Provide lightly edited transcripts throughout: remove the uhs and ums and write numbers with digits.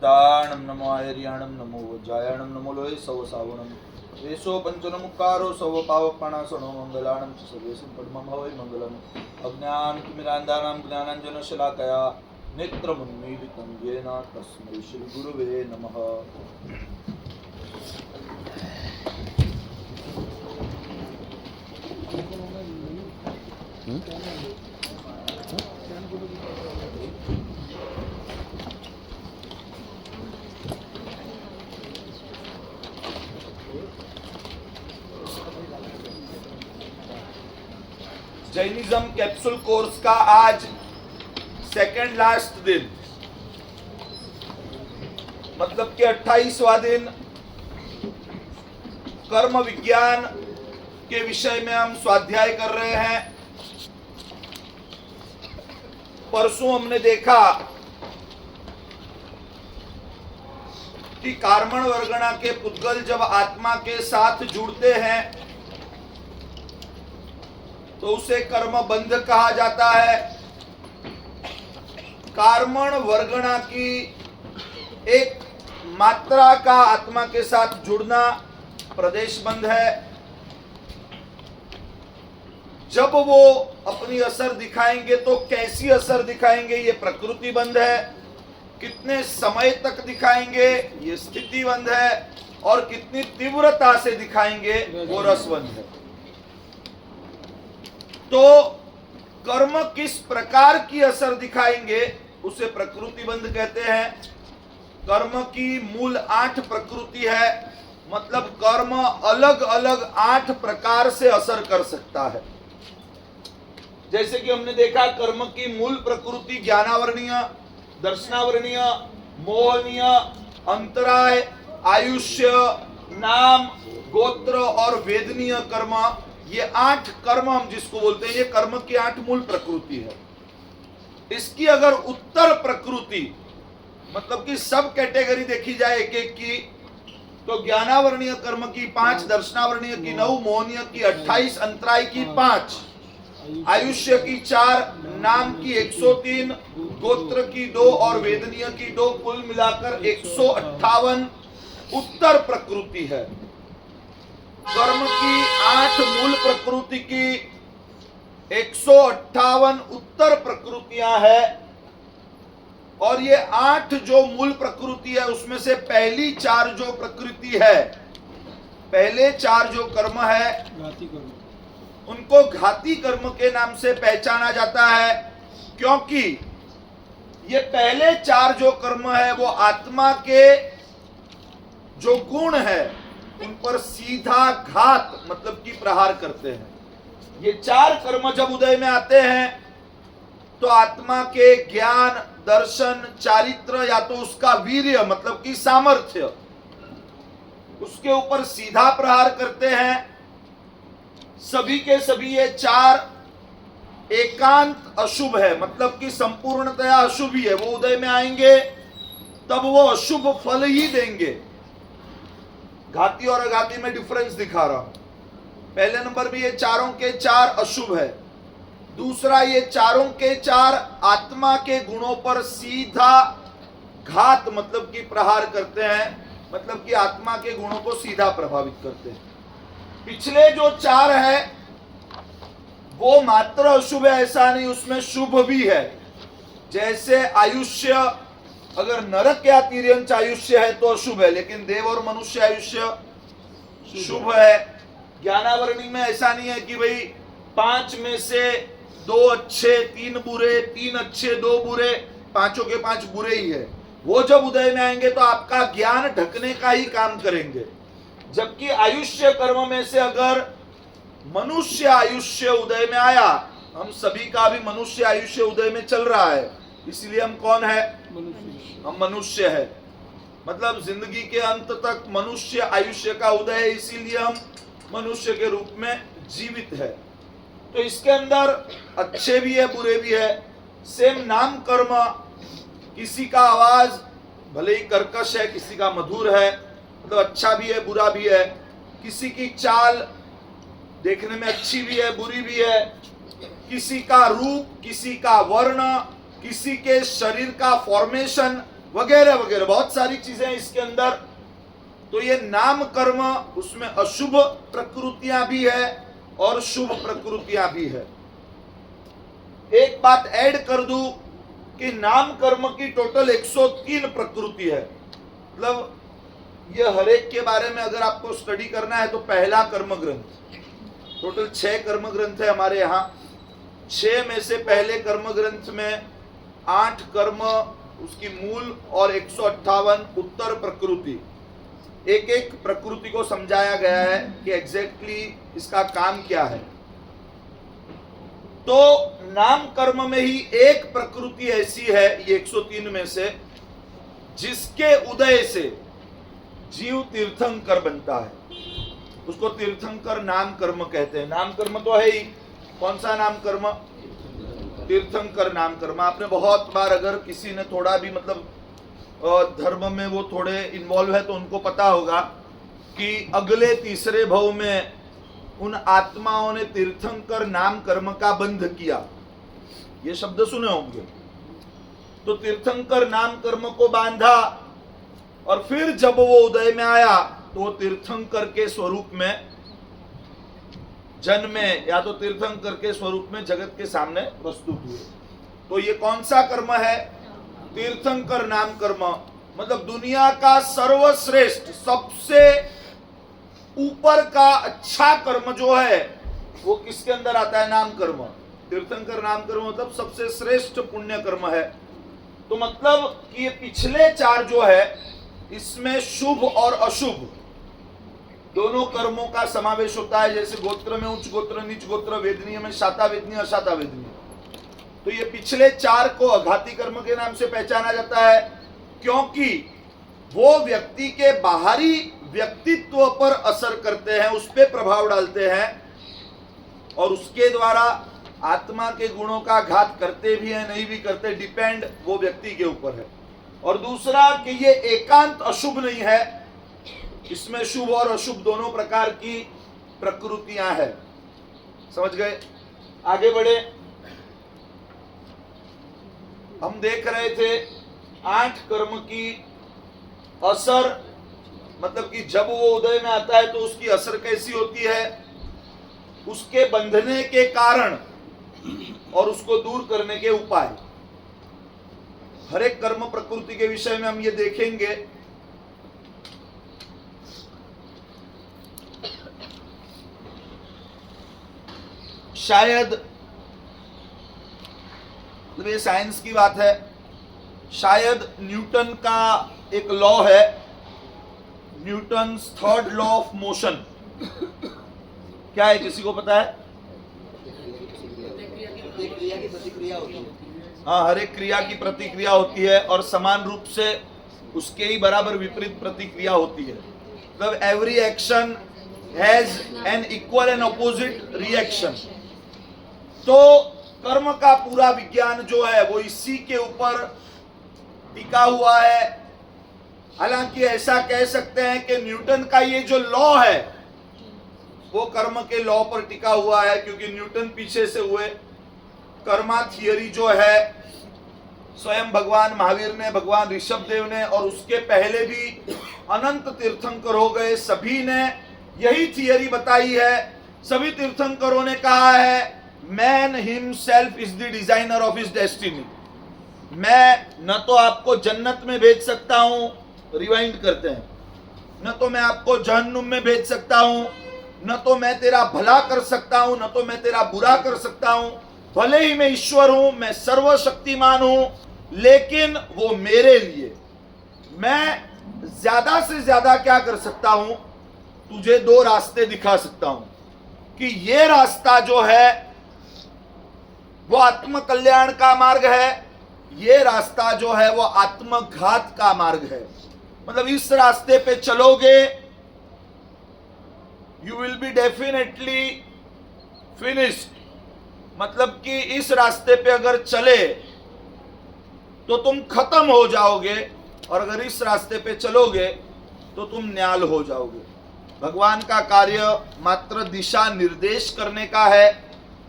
दाणं नमो आयर्याणं नमो वज्रायाणं नमो लोहे सव सावणं वेशो पंचनमुक्कारो सव पावकपणासनो मंगलानं च सर्वेषां पद्मं भवै मंगलम् अज्ञानतिमिरान्धानां ज्ञानाञ्जनशलाकया नेत्रमुन्मीलितं येन तस्मै श्रीगुरुवे नमः। जैनिज्म कैप्सूल कोर्स का आज सेकेंड लास्ट दिन, मतलब कि 28वां दिन कर्म विज्ञान के विषय में हम स्वाध्याय कर रहे हैं। परसों हमने देखा कि कार्मण वर्गणा के पुद्गल जब आत्मा के साथ जुड़ते हैं तो उसे कर्म बंध कहा जाता है। कार्मण वर्गणा की एक मात्रा का आत्मा के साथ जुड़ना प्रदेश बंध है। जब वो अपनी असर दिखाएंगे तो कैसी असर दिखाएंगे ये प्रकृति बंध है। कितने समय तक दिखाएंगे ये स्थिति बंध है। और कितनी तीव्रता से दिखाएंगे वो रस बंध है। तो कर्म किस प्रकार की असर दिखाएंगे उसे प्रकृति बंध कहते हैं। कर्म की मूल 8 प्रकृति है, मतलब कर्म अलग अलग 8 प्रकार से असर कर सकता है। जैसे कि हमने देखा कर्म की मूल प्रकृति ज्ञानावरणीय, दर्शनावरणीय, मोहनीय, अंतराय, आयुष्य, नाम, गोत्र और वेदनीय कर्म, ये 8 कर्म हम जिसको बोलते हैं, ये कर्म की 8 मूल प्रकृति है। इसकी अगर उत्तर प्रकृति, मतलब कि सब कैटेगरी देखी जाए एक एक की, तो ज्ञानावरणीय कर्म की 5, दर्शनावरणीय की 9, मोहनीय की 28, अंतराय की 5, आयुष्य की 4, नाम की 103, गोत्र की 2 और वेदनीय की 2, कुल मिलाकर 158 उत्तर प्रकृति है। कर्म की 8 मूल प्रकृति की 158 उत्तर प्रकृतियां हैं। और ये 8 जो मूल प्रकृति है उसमें से पहली 4 जो प्रकृति है, पहले 4 जो कर्म है उनको घाती कर्म के नाम से पहचाना जाता है, क्योंकि ये पहले 4 जो कर्म है वो आत्मा के जो गुण है उन पर सीधा घात, मतलब कि प्रहार करते हैं। ये 4 कर्म जब उदय में आते हैं तो आत्मा के ज्ञान, दर्शन, चारित्र या तो उसका वीर्य मतलब कि सामर्थ्य, उसके ऊपर सीधा प्रहार करते हैं। सभी के सभी ये 4 एकांत अशुभ है, मतलब कि संपूर्णतया अशुभ ही है। वो उदय में आएंगे तब वो अशुभ फल ही देंगे। घाती और अघाती में डिफरेंस दिखा रहा हूं। पहले नंबर में ये 4 के 4 अशुभ है। दूसरा, ये 4 के 4 आत्मा के गुणों पर सीधा घात मतलब कि प्रहार करते हैं, मतलब कि आत्मा के गुणों को सीधा प्रभावित करते हैं। पिछले जो 4 है वो मात्र अशुभ है ऐसा नहीं, उसमें शुभ भी है। जैसे आयुष्य, अगर नरक या तिर्यंच आयुष्य है तो अशुभ है, लेकिन देव और मनुष्य आयुष्य शुभ है। ज्ञानावरणी में ऐसा नहीं है कि भाई 5 में से 2 अच्छे 3 बुरे, 3 अच्छे 2 बुरे, 5 के 5 बुरे ही है। वो जब उदय में आएंगे तो आपका ज्ञान ढकने का ही काम करेंगे। जबकि आयुष्य कर्म में से अगर मनुष्य आयुष्य उदय में आया, हम सभी का भी मनुष्य आयुष्य उदय में चल रहा है, इसलिए हम कौन है? हम मनुष्य है। मतलब जिंदगी के अंत तक मनुष्य आयुष्य का उदय है, इसीलिए हम मनुष्य के रूप में जीवित है। तो इसके अंदर अच्छे भी है बुरे भी है। सेम नाम कर्म, किसी का आवाज भले ही कर्कश है, किसी का मधुर है, मतलब अच्छा भी है बुरा भी है। किसी की चाल देखने में अच्छी भी है बुरी भी है। किसी का रूप, किसी का वर्ण, किसी के शरीर का फॉर्मेशन वगैरह वगैरह बहुत सारी चीजें इसके अंदर। तो ये नाम कर्म, उसमें अशुभ प्रकृतियां भी है और शुभ प्रकृतियां भी है। एक बात ऐड कर दूं कि नाम कर्म की टोटल 103 प्रकृति है। मतलब ये हर एक के बारे में अगर आपको स्टडी करना है तो पहला कर्म ग्रंथ, टोटल 6 कर्म ग्रंथ है हमारे यहाँ। 6 में से पहले कर्म ग्रंथ में 8 कर्म उसकी मूल और 158 उत्तर प्रकृति, एक एक प्रकृति को समझाया गया है कि एग्जैक्टली इसका काम क्या है। तो नाम कर्म में ही एक प्रकृति ऐसी है, ये 103 में से, जिसके उदय से जीव तीर्थंकर बनता है। उसको तीर्थंकर नाम कर्म कहते हैं। नाम कर्म तो है ही, कौन सा नाम कर्म? तीर्थंकर नाम कर्म। आपने बहुत बार, अगर किसी ने थोड़ा भी मतलब धर्म में वो थोड़े इन्वॉल्व है तो उनको पता होगा कि अगले तीसरे भव में उन आत्माओं ने तीर्थंकर नाम कर्म का बंध किया। ये शब्द सुने होंगे। तो तीर्थंकर नाम कर्म को बांधा और फिर जब वो उदय में आया तो वो तीर्थंकर के स्वरूप में जन्मे, या तो तीर्थंकर के स्वरूप में जगत के सामने प्रस्तुत हुए। तो ये कौन सा कर्म है? तीर्थंकर नाम कर्म। मतलब दुनिया का सर्वश्रेष्ठ, सबसे ऊपर का अच्छा कर्म जो है वो किसके अंदर आता है? नाम कर्म। तीर्थंकर नाम कर्म मतलब सबसे श्रेष्ठ पुण्य कर्म है। तो मतलब कि ये पिछले 4 जो है इसमें शुभ और अशुभ दोनों कर्मों का समावेश होता है। जैसे गोत्र में उच्च गोत्र, नीच गोत्र, वेदनीय में शाता वेदनीय, अशाता वेदनीय। तो ये पिछले 4 को अघाती कर्म के नाम से पहचाना जाता है, क्योंकि वो व्यक्ति के बाहरी व्यक्तित्व पर असर करते हैं, उस पर प्रभाव डालते हैं और उसके द्वारा आत्मा के गुणों का घात करते भी हैं, नहीं भी करते, डिपेंड वो व्यक्ति के ऊपर है। और दूसरा कि ये एकांत अशुभ नहीं है, इसमें शुभ और अशुभ दोनों प्रकार की प्रकृतियां हैं। समझ गए? आगे बढ़े। हम देख रहे थे 8 कर्म की असर, मतलब कि जब वो उदय में आता है तो उसकी असर कैसी होती है, उसके बंधने के कारण और उसको दूर करने के उपाय। हर एक कर्म प्रकृति के विषय में हम ये देखेंगे। शायद मतलब ये साइंस की बात है, शायद न्यूटन का एक लॉ है, Newton's 3rd law of motion. क्या है, किसी को पता है? हाँ, हर एक क्रिया की प्रतिक्रिया होती है और समान रूप से उसके ही बराबर विपरीत प्रतिक्रिया होती है। मतलब every action has an equal and opposite reaction. तो कर्म का पूरा विज्ञान जो है वो इसी के ऊपर टिका हुआ है। हालांकि ऐसा कह सकते हैं कि न्यूटन का ये जो लॉ है वो कर्म के लॉ पर टिका हुआ है, क्योंकि न्यूटन पीछे से हुए। कर्मा थियरी जो है स्वयं भगवान महावीर ने, भगवान ऋषभदेव ने और उसके पहले भी अनंत तीर्थंकर हो गए, सभी ने यही थियरी बताई है। सभी तीर्थंकरों ने कहा है man himself is the designer of his destiny. मैं न तो आपको जन्नत में भेज सकता हूं, रिवाइंड करते हैं, न तो मैं आपको जहन्नुम में भेज सकता हूं, न तो मैं तेरा भला कर सकता हूं, न तो मैं तेरा बुरा कर सकता हूं। भले ही मैं ईश्वर हूं, मैं सर्वशक्तिमान हूं, लेकिन वो मेरे लिए मैं ज्यादा से ज्यादा क्या कर सकता हूं, तुझे 2 रास्ते दिखा सकता हूं कि ये रास्ता जो है वो आत्म कल्याण का मार्ग है, ये रास्ता जो है वो आत्मघात का मार्ग है। मतलब इस रास्ते पे चलोगे you will be definitely finished. मतलब कि इस रास्ते पे अगर चले तो तुम खत्म हो जाओगे, और अगर इस रास्ते पे चलोगे तो तुम न्याल हो जाओगे। भगवान का कार्य मात्र दिशा निर्देश करने का है।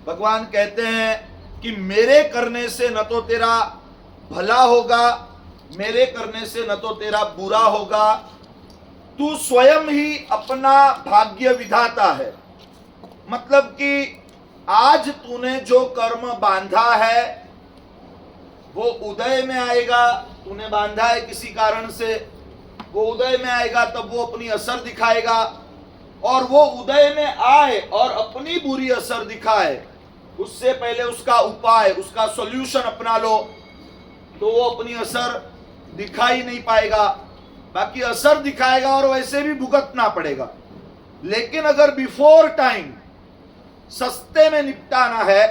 भगवान कहते हैं कि मेरे करने से न तो तेरा भला होगा मेरे करने से न तो तेरा बुरा होगा, तू स्वयं ही अपना भाग्य विधाता है। मतलब कि आज तूने जो कर्म बांधा है वो उदय में आएगा। तूने बांधा है किसी कारण से, वो उदय में आएगा, तब वो अपनी असर दिखाएगा। और वो उदय में आए और अपनी बुरी असर दिखाए, उससे पहले उसका उपाय, उसका सॉल्यूशन अपना लो, तो वो अपनी असर दिखा ही नहीं पाएगा। बाकी असर दिखाएगा और वैसे भी भुगतना पड़ेगा। लेकिन अगर बिफोर टाइम सस्ते में निपटाना है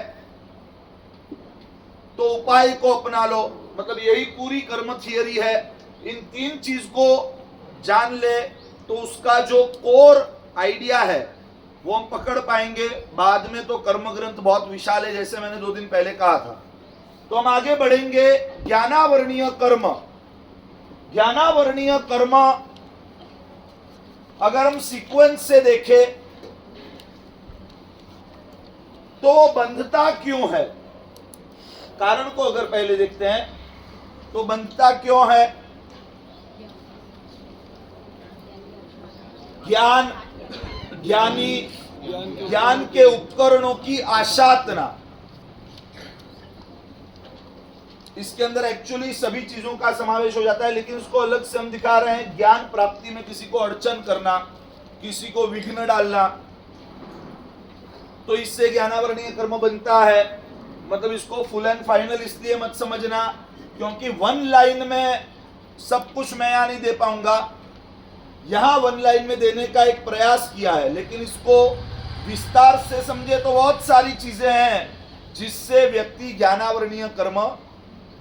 तो उपाय को अपना लो। मतलब यही पूरी कर्म थियरी है। इन तीन चीज को जान ले तो उसका जो कोर आइडिया है वो हम पकड़ पाएंगे। बाद में तो कर्म ग्रंथ बहुत विशाल है, जैसे मैंने 2 दिन पहले कहा था। तो हम आगे बढ़ेंगे। ज्ञानावरणीय कर्म, ज्ञानावरणीय कर्म अगर हम सीक्वेंस से देखें तो बंधता क्यों है, कारण को अगर पहले देखते हैं तो बंधता क्यों है। ज्ञान, ज्ञानी, ज्ञान के उपकरणों की आशातना, इसके अंदर एक्चुअली सभी चीजों का समावेश हो जाता है, लेकिन उसको अलग से हम दिखा रहे हैं। ज्ञान प्राप्ति में किसी को अड़चन करना, किसी को विघ्न डालना, तो इससे ज्ञानावरणीय कर्म बनता है। मतलब इसको फुल एंड फाइनल इसलिए मत समझना क्योंकि 1 लाइन में सब कुछ मैं यहां नहीं दे पाऊंगा। यहां 1 लाइन में देने का एक प्रयास किया है, लेकिन इसको विस्तार से समझे तो बहुत सारी चीजें हैं जिससे व्यक्ति ज्ञानावरणीय कर्म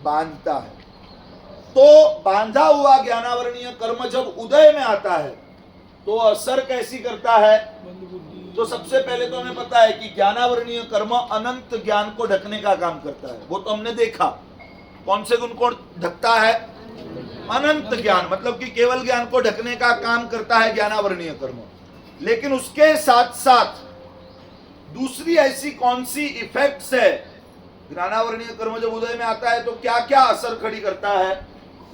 बांधता है। तो बांधा हुआ ज्ञानावरणीय कर्म जब उदय में आता है तो असर कैसी करता है। तो सबसे पहले तो हमें पता है कि ज्ञानावरणीय कर्म अनंत ज्ञान को ढकने का काम करता है। वो तो हमने देखा। कौन से गुण को ढकता है, अनंत ज्ञान, मतलब कि केवल ज्ञान को ढकने का काम करता है ज्ञानावरणीय कर्म। लेकिन उसके साथ साथ दूसरी ऐसी कौन सी इफेक्ट्स है, ज्ञानावरणीय कर्म जब उदय में आता है तो क्या क्या असर खड़ी करता है।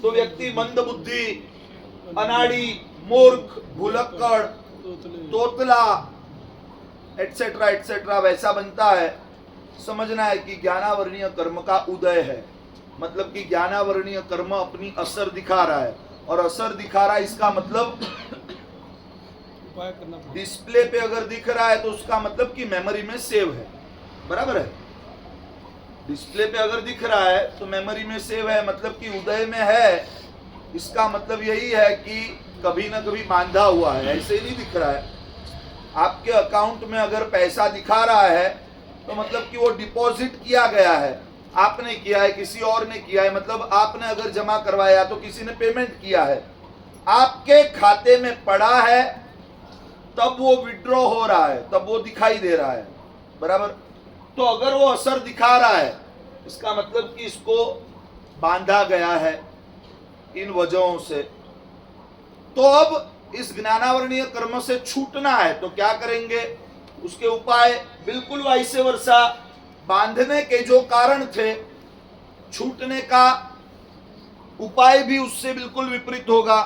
तो व्यक्ति मंद बुद्धि, अनाड़ी, मूर्ख, भुलक्कड़, तोतला एटसेट्रा एटसेट्रा वैसा बनता है। समझना है कि ज्ञानावरणीय कर्म का उदय है, मतलब कि ज्ञानावरणीय कर्म अपनी असर दिखा रहा है। और असर दिखा रहा है इसका मतलब डिस्प्ले पे अगर दिख रहा है तो उसका मतलब कि मेमोरी में सेव है। बराबर है। डिस्प्ले पे अगर दिख रहा है तो मेमोरी में सेव है, मतलब कि उदय में है। इसका मतलब यही है कि कभी ना कभी बांधा हुआ है, ऐसे ही नहीं दिख रहा है। आपके अकाउंट में अगर पैसा दिखा रहा है तो मतलब कि वो डिपॉजिट किया गया है, आपने किया है, किसी और ने किया है। मतलब आपने अगर जमा करवाया तो किसी ने पेमेंट किया है, आपके खाते में पड़ा है, तब वो विड्रॉ हो रहा है, तब वो दिखाई दे रहा है। बराबर। तो अगर वो असर दिखा रहा है इसका मतलब कि इसको बांधा गया है इन वजहों से। तो अब इस ज्ञानावरणीय कर्म से छूटना है तो क्या करेंगे, उसके उपाय बिल्कुल वैसे वर्षा। बांधने के जो कारण थे, छूटने का उपाय भी उससे बिल्कुल विपरीत होगा।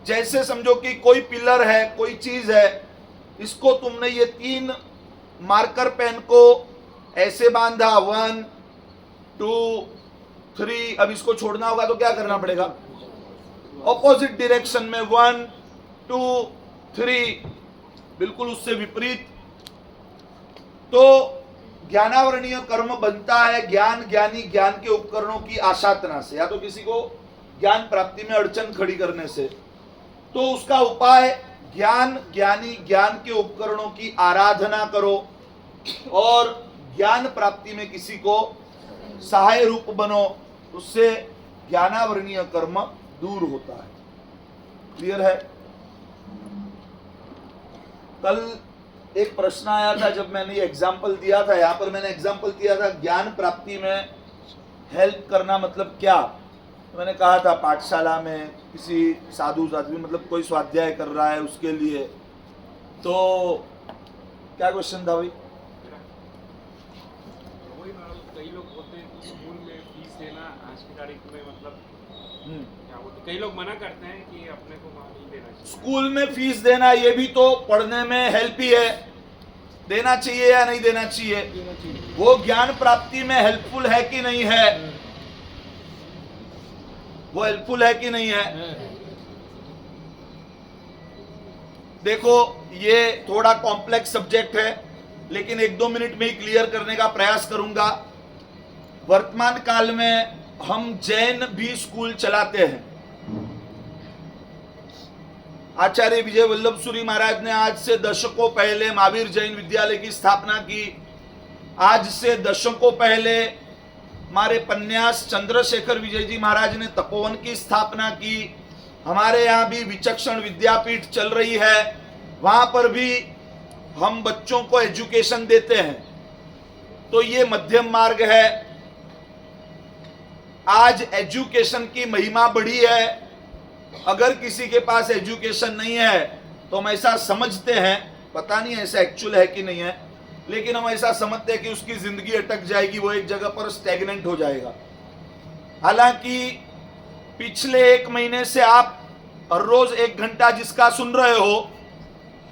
जैसे समझो कि कोई पिलर है, कोई चीज है, इसको तुमने ये 3 मार्कर पेन को ऐसे बांधा, 1 2 3। अब इसको छोड़ना होगा तो क्या करना पड़ेगा, ऑपोजिट डायरेक्शन में 1 2 3, बिल्कुल उससे विपरीत। तो ज्ञानावरणीय कर्म बनता है ज्ञान, ज्ञानी, ज्ञान के उपकरणों की आशातना से, या तो किसी को ज्ञान प्राप्ति में अड़चन खड़ी करने से। तो उसका उपाय ज्ञान, ज्ञानी, ज्ञान के उपकरणों की आराधना करो और ज्ञान प्राप्ति में किसी को सहाय रूप बनो, उससे ज्ञानावरणीय कर्म दूर होता है। क्लियर है। कल एक प्रश्न आया था जब मैंने ये एग्जाम्पल दिया था, यहां पर मैंने एग्जाम्पल दिया था ज्ञान प्राप्ति में हेल्प करना मतलब क्या। तो मैंने कहा था पाठशाला में किसी साधु साध्वी, मतलब कोई स्वाध्याय कर रहा है उसके लिए। तो क्या क्वेश्चन था भाई। कई लोग होते हैं स्कूल में फीस देना आज की तारीख में मतलब कई लोग मना करते हैं कि अपने को वहाँ नहीं देना चाहिए। स्कूल में फीस देना ये भी तो पढ़ने में हेल्प ही है, देना चाहिए या नहीं देना चाहिए? वो ज्ञान प्राप्ति में हेल्पफुल है कि नहीं है? वो हेल्पफुल है कि नहीं है? देखो, ये थोड़ा कॉम्प्लेक्स सब्जेक्ट है, लेकिन 1-2 मिनट में ही क्लियर करने का प्रयास करूंगा। वर्तमान काल में हम जैन भी स्कूल चलाते हैं। आचार्य विजय वल्लभ सूरी महाराज ने आज से दशकों पहले महावीर जैन विद्यालय की स्थापना की। आज से दशकों पहले हमारे पन्यास चंद्रशेखर विजय जी महाराज ने तपोवन की स्थापना की। हमारे यहाँ भी विचक्षण विद्यापीठ चल रही है, वहां पर भी हम बच्चों को एजुकेशन देते हैं। तो ये मध्यम मार्ग है। आज एजुकेशन की महिमा बढ़ी है। अगर किसी के पास एजुकेशन नहीं है तो हम ऐसा समझते हैं, पता नहीं ऐसा एक्चुअल है कि नहीं है, लेकिन हम ऐसा समझते हैं कि उसकी जिंदगी अटक जाएगी, वो एक जगह पर स्टैग्नेंट हो जाएगा। हालांकि पिछले 1 महीने से आप हर रोज 1 घंटा जिसका सुन रहे हो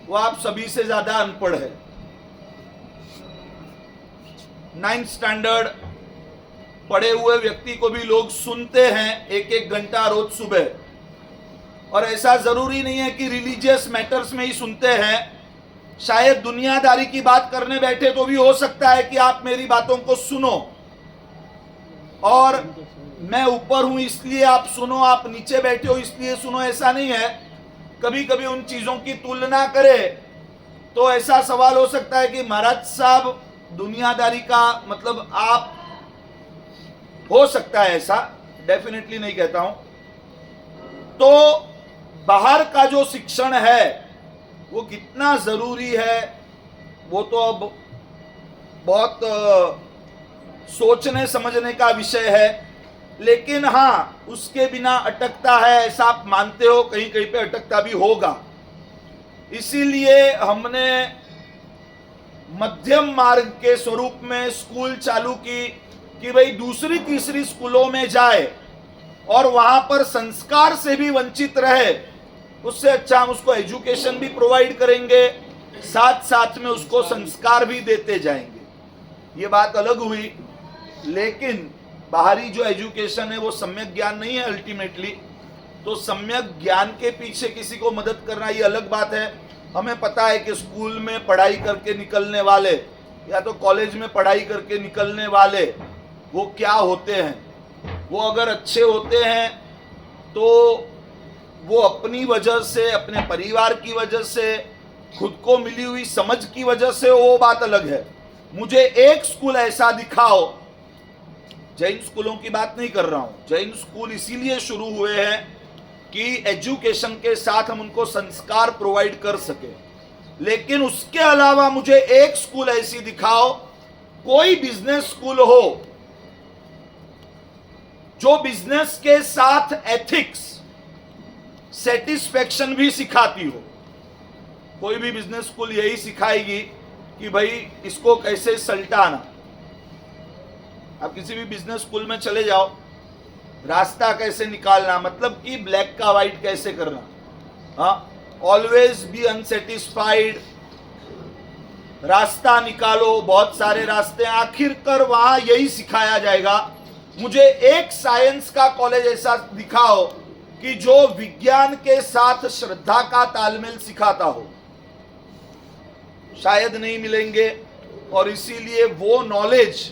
वो आप सभी से ज्यादा अनपढ़ है। 9th स्टैंडर्ड पढ़े हुए व्यक्ति को भी लोग सुनते हैं 1-1 घंटा रोज सुबह। और ऐसा जरूरी नहीं है कि रिलीजियस मैटर्स में ही सुनते हैं, शायद दुनियादारी की बात करने बैठे तो भी हो सकता है कि आप मेरी बातों को सुनो, और मैं ऊपर हूं इसलिए आप सुनो, आप नीचे बैठे हो इसलिए सुनो, ऐसा नहीं है। कभी कभी उन चीजों की तुलना करें तो ऐसा सवाल हो सकता है कि महाराज साहब दुनियादारी का मतलब आप, हो सकता है ऐसा, डेफिनेटली नहीं कहता हूं। तो बाहर का जो शिक्षण है वो कितना जरूरी है वो तो अब बहुत सोचने समझने का विषय है। लेकिन हाँ, उसके बिना अटकता है ऐसा आप मानते हो, कहीं कहीं पे अटकता भी होगा। इसीलिए हमने मध्यम मार्ग के स्वरूप में स्कूल चालू की कि भाई दूसरी तीसरी स्कूलों में जाए और वहां पर संस्कार से भी वंचित रहे, उससे अच्छा हम उसको एजुकेशन भी प्रोवाइड करेंगे, साथ साथ में उसको संस्कार भी देते जाएंगे। ये बात अलग हुई। लेकिन बाहरी जो एजुकेशन है वो सम्यक ज्ञान नहीं है अल्टीमेटली। तो सम्यक ज्ञान के पीछे किसी को मदद करना ये अलग बात है। हमें पता है कि स्कूल में पढ़ाई करके निकलने वाले या तो कॉलेज में पढ़ाई करके निकलने वाले वो क्या होते हैं। वो अगर अच्छे होते हैं तो वो अपनी वजह से, अपने परिवार की वजह से, खुद को मिली हुई समझ की वजह से, वो बात अलग है। मुझे एक स्कूल ऐसा दिखाओ, जैन स्कूलों की बात नहीं कर रहा हूं, जैन स्कूल इसीलिए शुरू हुए हैं कि एजुकेशन के साथ हम उनको संस्कार प्रोवाइड कर सके। लेकिन उसके अलावा मुझे एक स्कूल ऐसी दिखाओ, कोई बिजनेस स्कूल हो जो बिजनेस के साथ एथिक्स, सेटिस्फेक्शन भी सिखाती हो। कोई भी बिजनेस स्कूल यही सिखाएगी कि भाई इसको कैसे सल्टाना। आप किसी भी बिजनेस स्कूल में चले जाओ, रास्ता कैसे निकालना, मतलब कि ब्लैक का व्हाइट कैसे करना, हाँ, ऑलवेज बी अनसेटिस्फाइड, रास्ता निकालो, बहुत सारे रास्ते, आखिरकार वहां यही सिखाया जाएगा। मुझे एक साइंस का कॉलेज ऐसा दिखाओ कि जो विज्ञान के साथ श्रद्धा का तालमेल सिखाता हो, शायद नहीं मिलेंगे। और इसीलिए वो नॉलेज,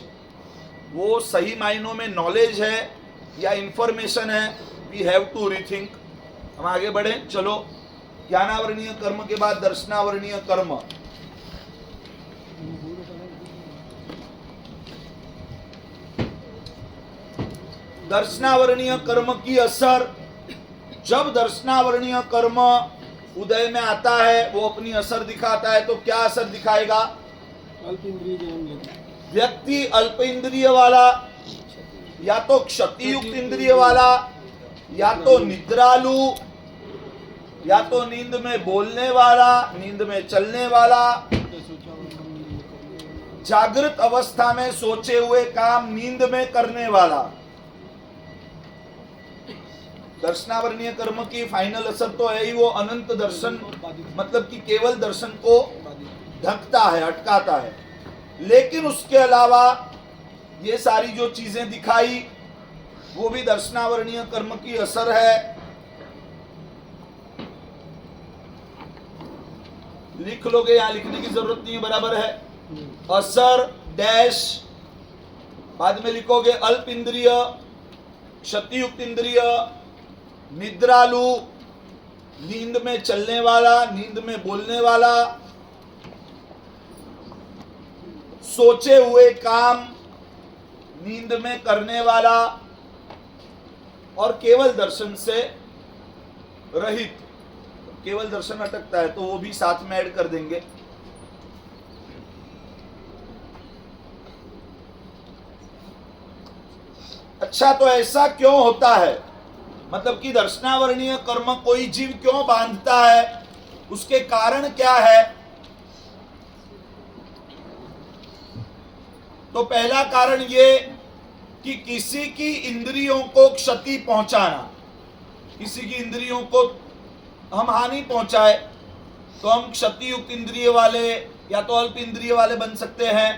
वो सही मायनों में नॉलेज है या इंफॉर्मेशन है, वी हैव टू रीथिंक। हम आगे बढ़े, चलो। ज्ञानावरणीय कर्म के बाद दर्शनावरणीय कर्म। दर्शनावरणीय कर्म की असर, जब दर्शनावरणीय कर्म उदय में आता है वो अपनी असर दिखाता है। तो क्या असर दिखाएगा? व्यक्ति अल्प इंद्रिय वाला, या तो क्षतियुक्त इंद्रिय वाला, या तो निद्रालु, या तो नींद में बोलने वाला, नींद में चलने वाला, जागृत अवस्था में सोचे हुए काम नींद में करने वाला। दर्शनावरणीय कर्म की फाइनल असर तो है ही वो अनंत दर्शन, मतलब कि केवल दर्शन को ढकता है, अटकाता है। लेकिन उसके अलावा ये सारी जो चीजें दिखाई वो भी दर्शनावरणीय कर्म की असर है। लिख लोगे, यहां लिखने की जरूरत नहीं है, बराबर है। असर डैश, बाद में लिखोगे अल्प इंद्रिय, क्षतियुक्त इंद्रिय, निद्रालु, नींद में चलने वाला, नींद में बोलने वाला, सोचे हुए काम नींद में करने वाला, और केवल दर्शन से रहित। केवल दर्शन अटकता है तो वो भी साथ में ऐड कर देंगे। अच्छा, तो ऐसा क्यों होता है, मतलब कि दर्शनावरणीय कर्म कोई जीव क्यों बांधता है, उसके कारण क्या है? तो पहला कारण ये कि किसी की इंद्रियों को क्षति पहुंचाना। किसी की इंद्रियों को हम हानि पहुंचाए तो हम क्षतियुक्त इंद्रिय वाले या तो अल्प इंद्रिय वाले बन सकते हैं।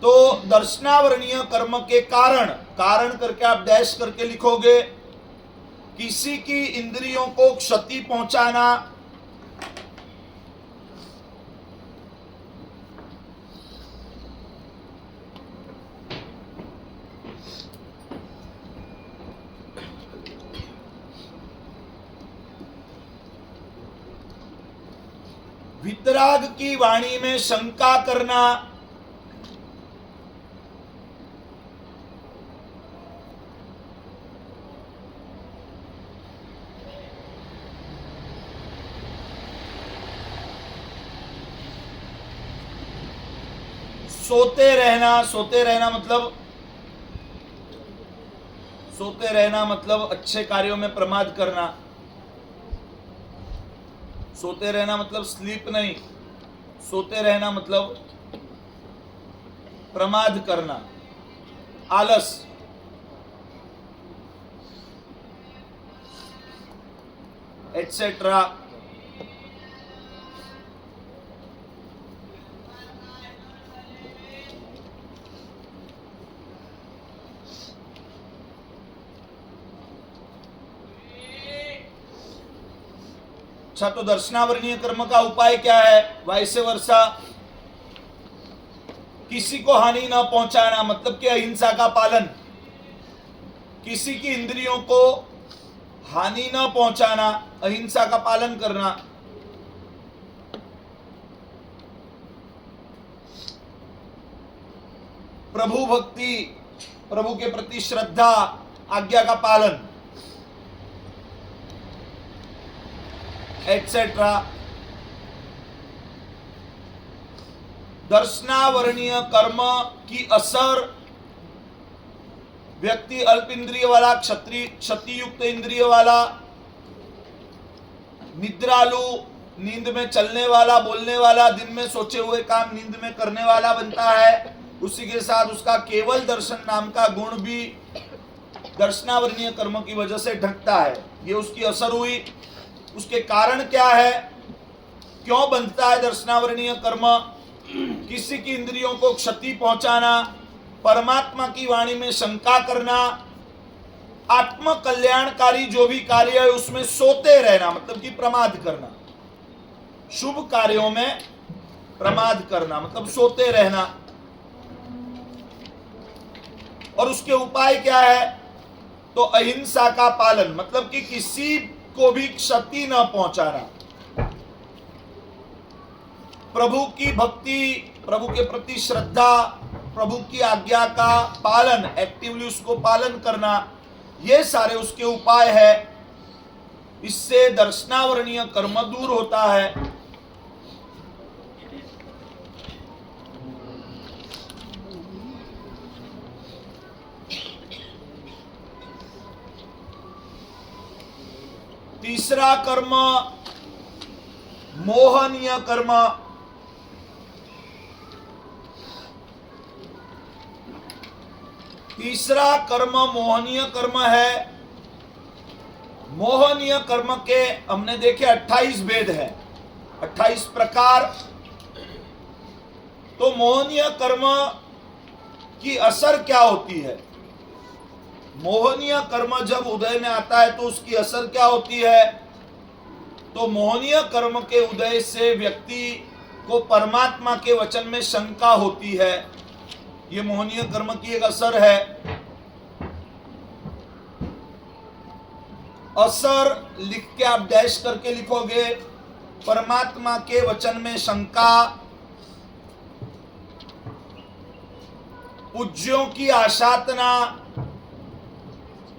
तो दर्शनावरणीय कर्म के कारण, कारण करके आप डैश करके लिखोगे, किसी की इंद्रियों को क्षति पहुंचाना, वितराग की वाणी में शंका करना, सोते रहना। सोते रहना मतलब अच्छे कार्यों में प्रमाद करना। सोते रहना मतलब स्लीप नहीं, सोते रहना मतलब प्रमाद करना, आलस। एटसेट्रा। अच्छा, तो दर्शनावरणीय कर्म का उपाय क्या है? वैसे वर्षा, किसी को हानि न पहुंचाना, मतलब कि अहिंसा का पालन। किसी की इंद्रियों को हानि न पहुंचाना, अहिंसा का पालन करना। प्रभु भक्ति, प्रभु के प्रति श्रद्धा, आज्ञा का पालन, एटसेट्रा। दर्शनावरणीय कर्म की असर, व्यक्ति अल्प इंद्रिय वाला, क्षतियुक्त इंद्रिय वाला, निद्रालु, नींद में चलने वाला, बोलने वाला, दिन में सोचे हुए काम नींद में करने वाला बनता है। उसी के साथ उसका केवल दर्शन नाम का गुण भी दर्शनावरणीय कर्म की वजह से ढकता है। ये उसकी असर हुई। उसके कारण क्या है, क्यों बंधता है दर्शनावरणीय कर्म? किसी की इंद्रियों को क्षति पहुंचाना, परमात्मा की वाणी में शंका करना, आत्म कल्याणकारी जो भी कार्य है उसमें सोते रहना, मतलब कि प्रमाद करना। शुभ कार्यों में प्रमाद करना मतलब सोते रहना। और उसके उपाय क्या है? तो अहिंसा का पालन, मतलब कि किसी को भी क्षति न पहुंचाना। प्रभु की भक्ति, प्रभु के प्रति श्रद्धा, प्रभु की आज्ञा का पालन, एक्टिवली उसको पालन करना, ये सारे उसके उपाय है। इससे दर्शनावरणीय कर्म दूर होता है। तीसरा कर्म मोहनीय कर्म। तीसरा कर्म मोहनीय कर्म है। मोहनीय कर्म के हमने देखे 28 भेद है, 28 प्रकार। तो मोहनीय कर्म की असर क्या होती है? मोहनीय कर्म जब उदय में आता है तो उसकी असर क्या होती है? तो मोहनीय कर्म के उदय से व्यक्ति को परमात्मा के वचन में शंका होती है। ये मोहनीय कर्म की एक असर है। असर लिख के आप डैश करके लिखोगे। परमात्मा के वचन में शंका, पूज्यों की आशातना,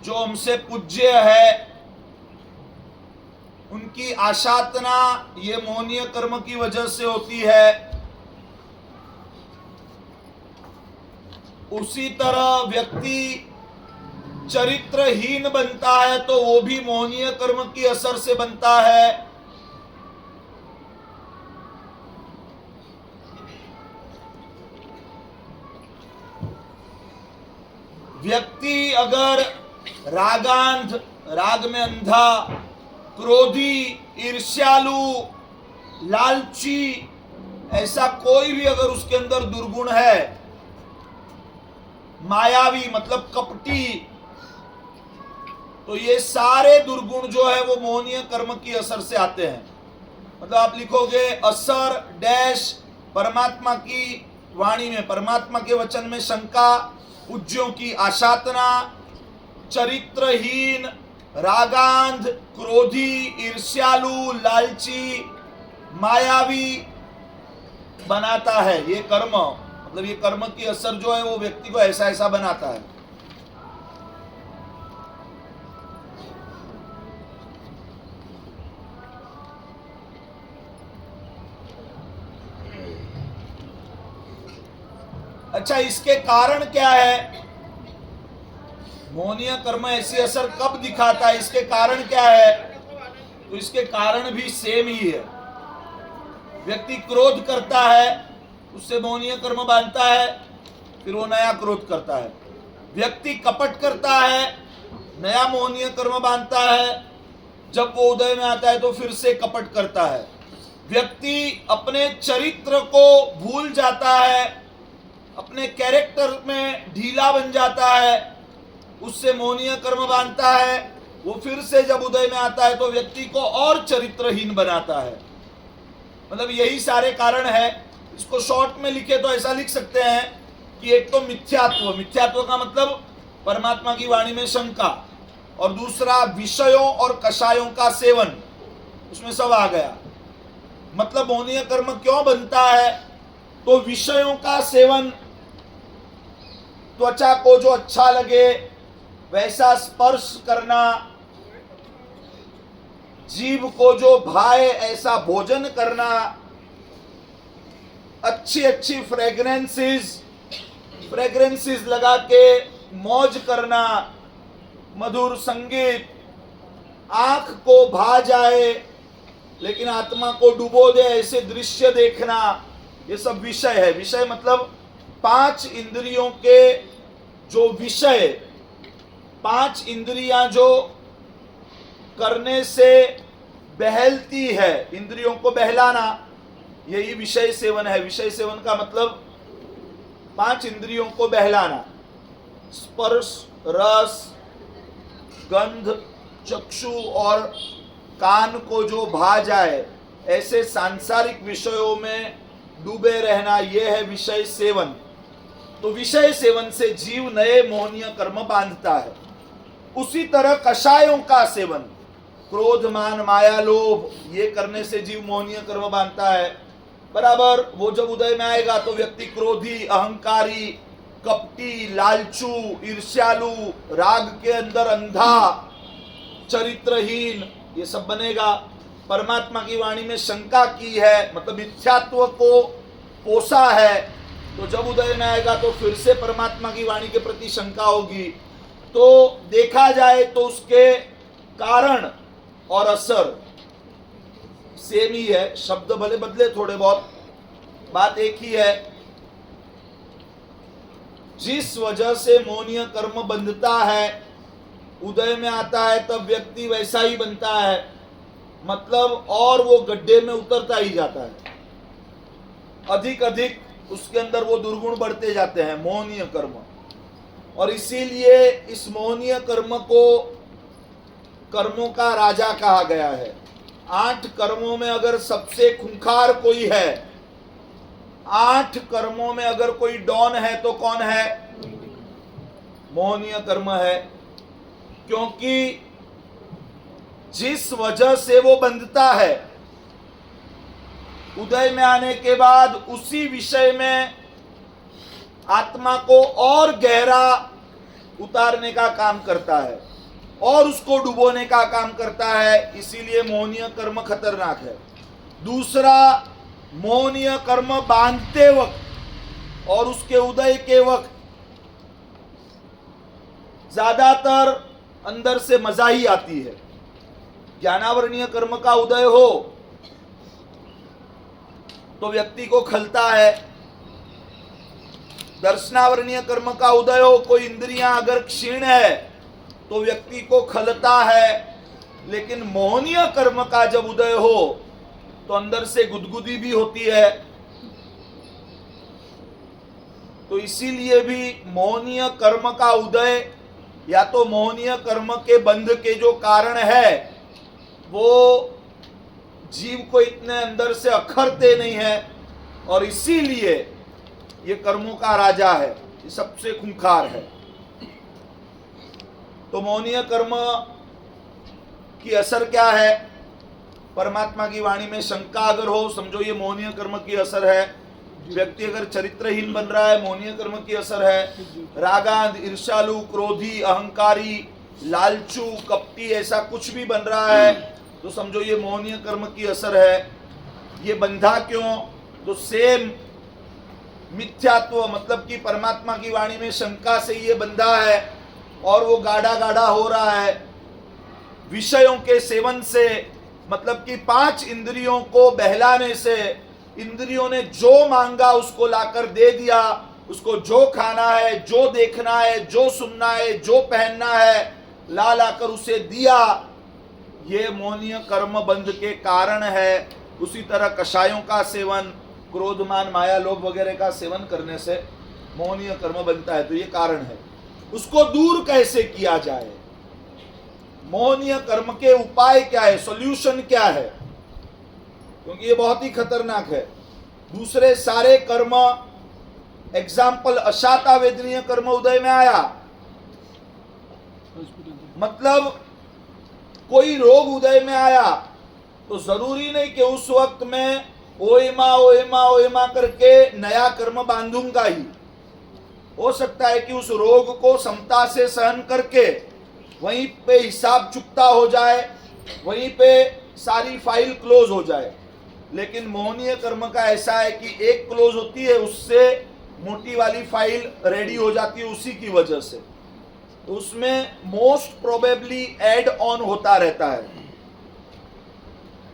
जो हमसे पूज्य है उनकी आशातना, ये मोहनीय कर्म की वजह से होती है। उसी तरह व्यक्ति चरित्रहीन बनता है तो वो भी मोहनीय कर्म की असर से बनता है। व्यक्ति अगर रागांध, राग में अंधा, क्रोधी, ईर्ष्यालु, लालची, ऐसा कोई भी अगर उसके अंदर दुर्गुण है, मायावी मतलब कपटी, तो ये सारे दुर्गुण जो है वो मोहनीय कर्म की असर से आते हैं। मतलब आप लिखोगे असर डैश परमात्मा की वाणी में, परमात्मा के वचन में शंका, पूज्यों की आशातना, चरित्रहीन, रागांध, क्रोधी, ईर्ष्यालु, लालची, मायावी बनाता है। ये कर्म, मतलब ये कर्म की असर जो है वो व्यक्ति को ऐसा ऐसा बनाता है। अच्छा, इसके कारण क्या है? मोहनीय कर्म ऐसी असर कब दिखाता है, इसके कारण क्या है? तो इसके कारण भी सेम ही है। व्यक्ति क्रोध करता है, उससे मोहनीय कर्म बांधता है, फिर वो नया क्रोध करता है। व्यक्ति कपट करता है, नया मोहनीय कर्म बांधता है, जब वो उदय में आता है तो फिर से कपट करता है। व्यक्ति अपने चरित्र को भूल जाता है, अपने कैरेक्टर में ढीला बन जाता है, उससे मोहनीय कर्म बांधता है। वो फिर से जब उदय में आता है तो व्यक्ति को और चरित्रहीन बनाता है। मतलब यही सारे कारण है। इसको शॉर्ट में लिखे तो ऐसा लिख सकते हैं कि एक तो मिथ्यात्व, मिथ्यात्व का मतलब परमात्मा की वाणी में शंका, और दूसरा विषयों और कषायों का सेवन, उसमें सब आ गया। मतलब मोहनीय कर्म क्यों बनता है? तो विषयों का सेवन, त्वचा को जो अच्छा लगे वैसा स्पर्श करना, जीभ को जो भाए ऐसा भोजन करना, अच्छी अच्छी फ्रेग्रेंसेस लगा के मौज करना, मधुर संगीत, आंख को भा जाए लेकिन आत्मा को डुबो दे ऐसे दृश्य देखना, ये सब विषय है। विषय मतलब 5 इंद्रियों के जो विषय, 5 इंद्रियां जो करने से बहलती है, इंद्रियों को बहलाना, यही विषय सेवन है। विषय सेवन का मतलब 5 इंद्रियों को बहलाना, स्पर्श, रस, गंध, चक्षु और कान को जो भा जाए, ऐसे सांसारिक विषयों में डूबे रहना, यह है विषय सेवन। तो विषय सेवन से जीव नए मोहनीय कर्म बांधता है। उसी तरह कषायों का सेवन, क्रोध, मान, माया, लोभ, ये करने से जीव मोहनीय कर्म बांधता है। बराबर वो जब उदय में आएगा तो व्यक्ति क्रोधी, अहंकारी, कपटी, लालचू, ईर्ष्यालु, राग के अंदर अंधा, चरित्रहीन, ये सब बनेगा। परमात्मा की वाणी में शंका की है, मतलब मिथ्यात्व को पोसा है, तो जब उदय में आएगा तो फिर से परमात्मा की वाणी के प्रति शंका होगी। तो देखा जाए तो उसके कारण और असर सेम ही है। शब्द भले बदले थोड़े बहुत, बात एक ही है। जिस वजह से मोहनीय कर्म बंधता है उदय में आता है तब व्यक्ति वैसा ही बनता है, मतलब और वो गड्ढे में उतरता ही जाता है, अधिक अधिक उसके अंदर वो दुर्गुण बढ़ते जाते हैं, मोहनीय कर्म। और इसीलिए इस मोहनीय कर्म को कर्मों का राजा कहा गया है। 8 कर्मों में अगर सबसे खूंखार कोई है, 8 कर्मों में अगर कोई डॉन है तो कौन है? मोहनीय कर्म है। क्योंकि जिस वजह से वो बंधता है, उदय में आने के बाद उसी विषय में आत्मा को और गहरा उतारने का काम करता है और उसको डुबोने का काम करता है। इसीलिए मोहनीय कर्म खतरनाक है। दूसरा, मोहनीय कर्म बांधते वक्त और उसके उदय के वक्त ज्यादातर अंदर से मजा ही आती है। ज्ञानावरणीय कर्म का उदय हो तो व्यक्ति को खलता है, दर्शनावरणीय कर्म का उदय हो, कोई इंद्रियां अगर क्षीण है तो व्यक्ति को खलता है। लेकिन मोहनीय कर्म का जब उदय हो तो अंदर से गुदगुदी भी होती है। तो इसीलिए भी मोहनीय कर्म का उदय या तो मोहनीय कर्म के बंध के जो कारण है वो जीव को इतने अंदर से अखरते नहीं है, और इसीलिए ये कर्मों का राजा है, ये सबसे खूंखार है। तो मोहनीय कर्म की असर क्या है? परमात्मा की वाणी में शंका अगर हो, समझो ये मोहनीय कर्म की असर है। व्यक्ति अगर चरित्रहीन बन रहा है, मोहनीय कर्म की असर है। रागांध, ईर्ष्यालु, क्रोधी, अहंकारी, लालचू, कपटी ऐसा कुछ भी बन रहा है तो समझो ये मोहनीय कर्म की असर है। ये बंधा क्यों? तो सेम मिथ्यात्व, मतलब कि परमात्मा की वाणी में शंका से ये बंधा है और वो गाढ़ा गाढ़ा हो रहा है विषयों के सेवन से, मतलब कि 5 इंद्रियों को बहलाने से। इंद्रियों ने जो मांगा उसको लाकर दे दिया, उसको जो खाना है, जो देखना है, जो सुनना है, जो पहनना है, ला लाकर उसे दिया। ये मोहनीय कर्म बंध के कारण है। उसी तरह कषायों का सेवन, क्रोधमान, माया, लोभ वगैरह का सेवन करने से मोहनीय कर्म बनता है। तो ये कारण है। उसको दूर कैसे किया जाए? मोहनीय कर्म के उपाय क्या है, सॉल्यूशन क्या है? क्योंकि ये बहुत ही खतरनाक है। दूसरे सारे कर्म, एग्जाम्पल अशाता वेदनीय कर्म उदय में आया, मतलब कोई रोग उदय में आया तो जरूरी नहीं कि उस वक्त में ओएमा ओएमा ओएमा करके नया कर्म बांधूंगा ही। हो सकता है कि उस रोग को समता से सहन करके वहीं पे हिसाब चुकता हो जाए, वहीं पे सारी फाइल क्लोज हो जाए। लेकिन मोहनीय कर्म का ऐसा है कि एक क्लोज होती है, उससे मोटी वाली फाइल रेडी हो जाती है उसी की वजह से। तो उसमें मोस्ट प्रोबेबली एड ऑन होता रहता है।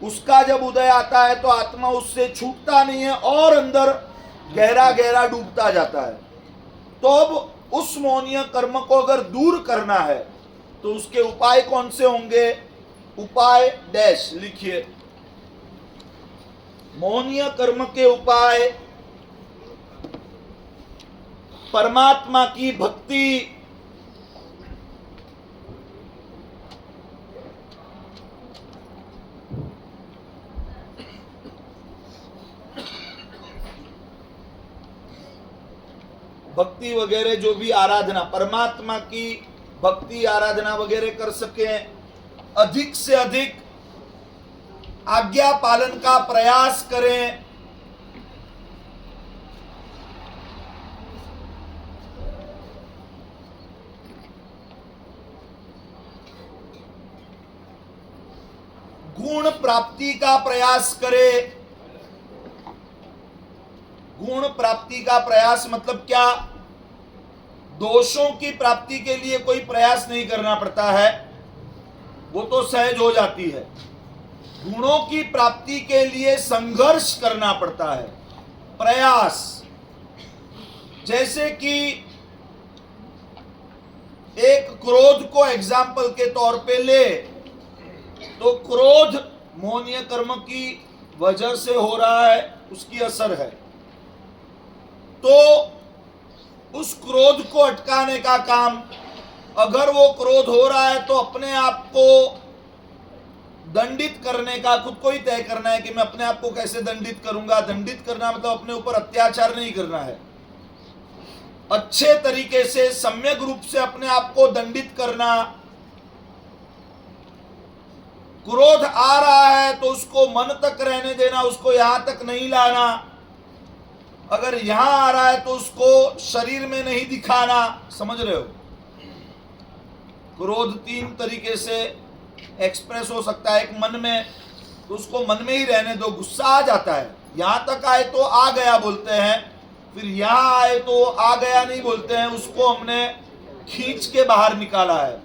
उसका जब उदय आता है तो आत्मा उससे छूटता नहीं है और अंदर गहरा गहरा डूबता जाता है। तो अब उस मोहनीय कर्म को अगर दूर करना है तो उसके उपाय कौन से होंगे? उपाय डैश लिखिए। मोहनीय कर्म के उपाय, परमात्मा की भक्ति, भक्ति वगैरह जो भी आराधना, परमात्मा की भक्ति आराधना वगैरह कर सकें, अधिक से अधिक आज्ञा पालन का प्रयास करें। गुण प्राप्ति का प्रयास करें। गुण प्राप्ति का प्रयास मतलब क्या? दोषों की प्राप्ति के लिए कोई प्रयास नहीं करना पड़ता है, वो तो सहज हो जाती है। गुणों की प्राप्ति के लिए संघर्ष करना पड़ता है, प्रयास। जैसे कि एक क्रोध को एग्जाम्पल के तौर पे ले तो क्रोध मोहनीय कर्म की वजह से हो रहा है, उसकी असर है। तो उस क्रोध को अटकाने का काम, अगर वो क्रोध हो रहा है तो अपने आप को दंडित करने का खुद को ही तय करना है कि मैं अपने आप को कैसे दंडित करूंगा। दंडित करना मतलब अपने ऊपर अत्याचार नहीं करना है, अच्छे तरीके से सम्यक रूप से अपने आप को दंडित करना। क्रोध आ रहा है तो उसको मन तक रहने देना, उसको यहां तक नहीं लाना। अगर यहां आ रहा है तो उसको शरीर में नहीं दिखाना। समझ रहे हो? क्रोध तीन तरीके से एक्सप्रेस हो सकता है। एक मन में, तो उसको मन में ही रहने दो। गुस्सा आ जाता है, यहां तक आए तो आ गया बोलते हैं, फिर यहां आए तो आ गया नहीं बोलते हैं, उसको हमने खींच के बाहर निकाला है।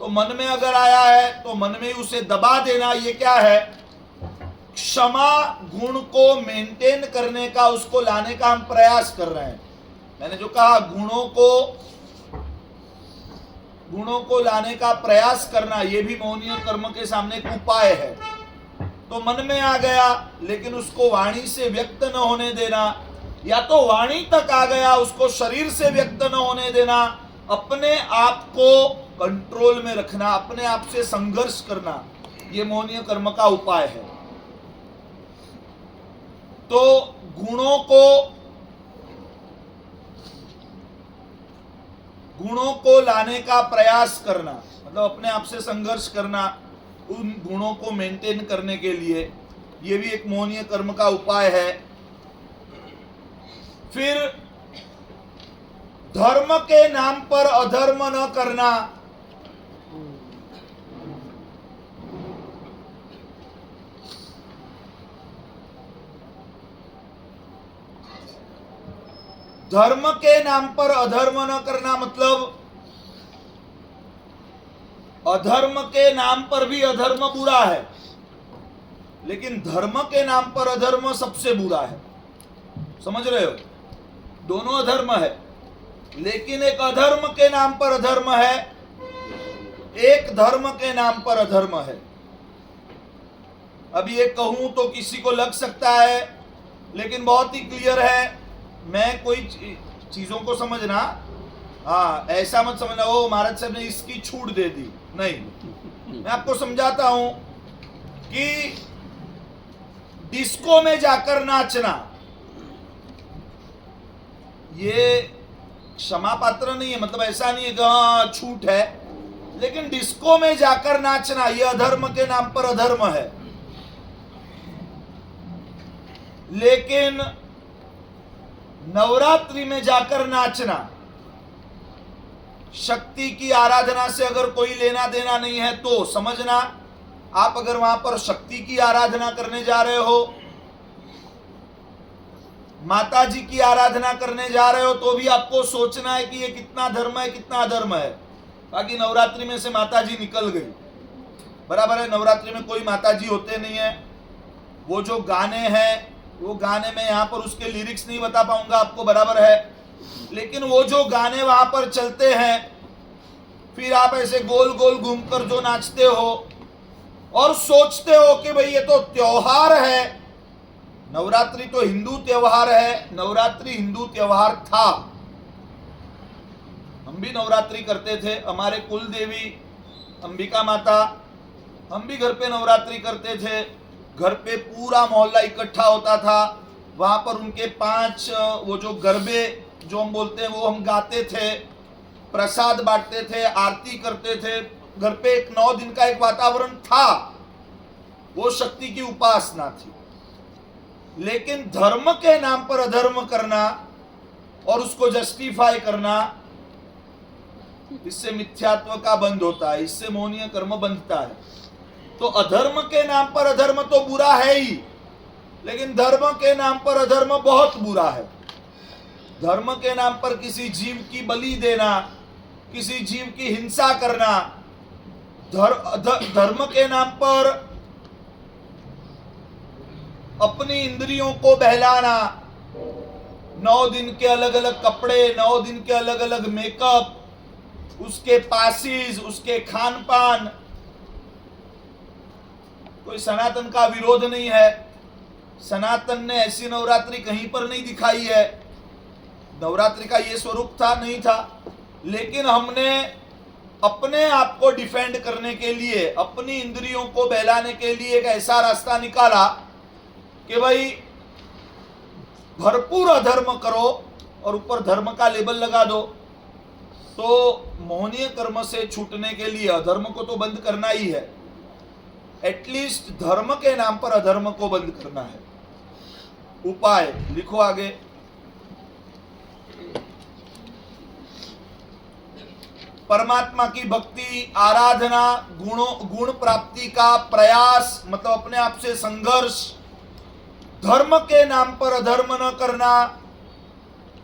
तो मन में अगर आया है तो मन में ही उसे दबा देना। ये क्या है? क्षमा गुण को मेंटेन करने का, उसको लाने का हम प्रयास कर रहे हैं। मैंने जो कहा गुणों को लाने का प्रयास करना, यह भी मौनीय कर्म के सामने एक उपाय है। तो मन में आ गया लेकिन उसको वाणी से व्यक्त न होने देना, या तो वाणी तक आ गया उसको शरीर से व्यक्त न होने देना। अपने आप को कंट्रोल में रखना, अपने आप से संघर्ष करना, यह मौनीय कर्म का उपाय है। तो गुणों को लाने का प्रयास करना मतलब अपने आप से संघर्ष करना, उन गुणों को मेंटेन करने के लिए, यह भी एक मौनीय कर्म का उपाय है। फिर धर्म के नाम पर अधर्म न करना। धर्म के नाम पर अधर्म न करना मतलब अधर्म के नाम पर भी अधर्म बुरा है, लेकिन धर्म के नाम पर अधर्म सबसे बुरा है। समझ रहे हो? दोनों अधर्म है, लेकिन एक अधर्म के नाम पर अधर्म है, एक धर्म के नाम पर अधर्म है। अब ये कहूं तो किसी को लग सकता है, लेकिन बहुत ही क्लियर है। मैं कोई चीजों को समझना, हाँ ऐसा मत समझना ओ महाराज साहब ने इसकी छूट दे दी, नहीं। मैं आपको समझाता हूं कि डिस्को में जाकर नाचना ये क्षमा पात्र नहीं है। मतलब ऐसा नहीं है कि हाँ छूट है, लेकिन डिस्को में जाकर नाचना ये अधर्म के नाम पर अधर्म है। लेकिन नवरात्रि में जाकर नाचना, शक्ति की आराधना से अगर कोई लेना देना नहीं है तो समझना, आप अगर वहां पर शक्ति की आराधना करने जा रहे हो, माता जी की आराधना करने जा रहे हो, तो भी आपको सोचना है कि ये कितना धर्म है कितना अधर्म है। बाकी नवरात्रि में से माता जी निकल गई, बराबर है। नवरात्रि में कोई माता जी होते नहीं है। वो जो गाने हैं, वो गाने में यहाँ पर उसके लिरिक्स नहीं बता पाऊंगा आपको, बराबर है। लेकिन वो जो गाने वहां पर चलते हैं, फिर आप ऐसे गोल गोल घूमकर जो नाचते हो और सोचते हो कि भाई ये तो त्योहार है। नवरात्रि तो हिंदू त्योहार है, नवरात्रि हिंदू त्योहार था। हम भी नवरात्रि करते थे, हमारे कुल देवी अंबिका माता, हम भी घर पे नवरात्रि करते थे। घर पे पूरा मोहल्ला इकट्ठा होता था, वहां पर उनके 5 वो जो गरबे जो हम बोलते हैं वो हम गाते थे, प्रसाद बांटते थे, आरती करते थे। घर पे एक 9 दिन का एक वातावरण था, वो शक्ति की उपासना थी। लेकिन धर्म के नाम पर अधर्म करना और उसको जस्टिफाई करना, इससे मिथ्यात्व का बंध होता है, इससे मौनीय कर्म बंधता है। तो अधर्म के नाम पर अधर्म तो बुरा है ही, लेकिन धर्म के नाम पर अधर्म बहुत बुरा है। धर्म के नाम पर किसी जीव की बलि देना, किसी जीव की हिंसा करना, धर्म के नाम पर अपनी इंद्रियों को बहलाना, 9 दिन के अलग अलग कपड़े, 9 दिन के अलग अलग मेकअप, उसके पासिस, उसके खान पान, कोई सनातन का विरोध नहीं है। सनातन ने ऐसी नवरात्रि कहीं पर नहीं दिखाई है। नवरात्रि का ये स्वरूप था नहीं था, लेकिन हमने अपने आप को डिफेंड करने के लिए, अपनी इंद्रियों को बहलाने के लिए एक ऐसा रास्ता निकाला कि भाई भरपूर अधर्म करो और ऊपर धर्म का लेबल लगा दो। तो मोहनीय कर्म से छूटने के लिए अधर्म को तो बंद करना ही है, एटलीस्ट धर्म के नाम पर अधर्म को बंद करना है। उपाय लिखो आगे। परमात्मा की भक्ति, आराधना, गुण प्राप्ति का प्रयास, मतलब अपने आप से संघर्ष, धर्म के नाम पर अधर्म न करना,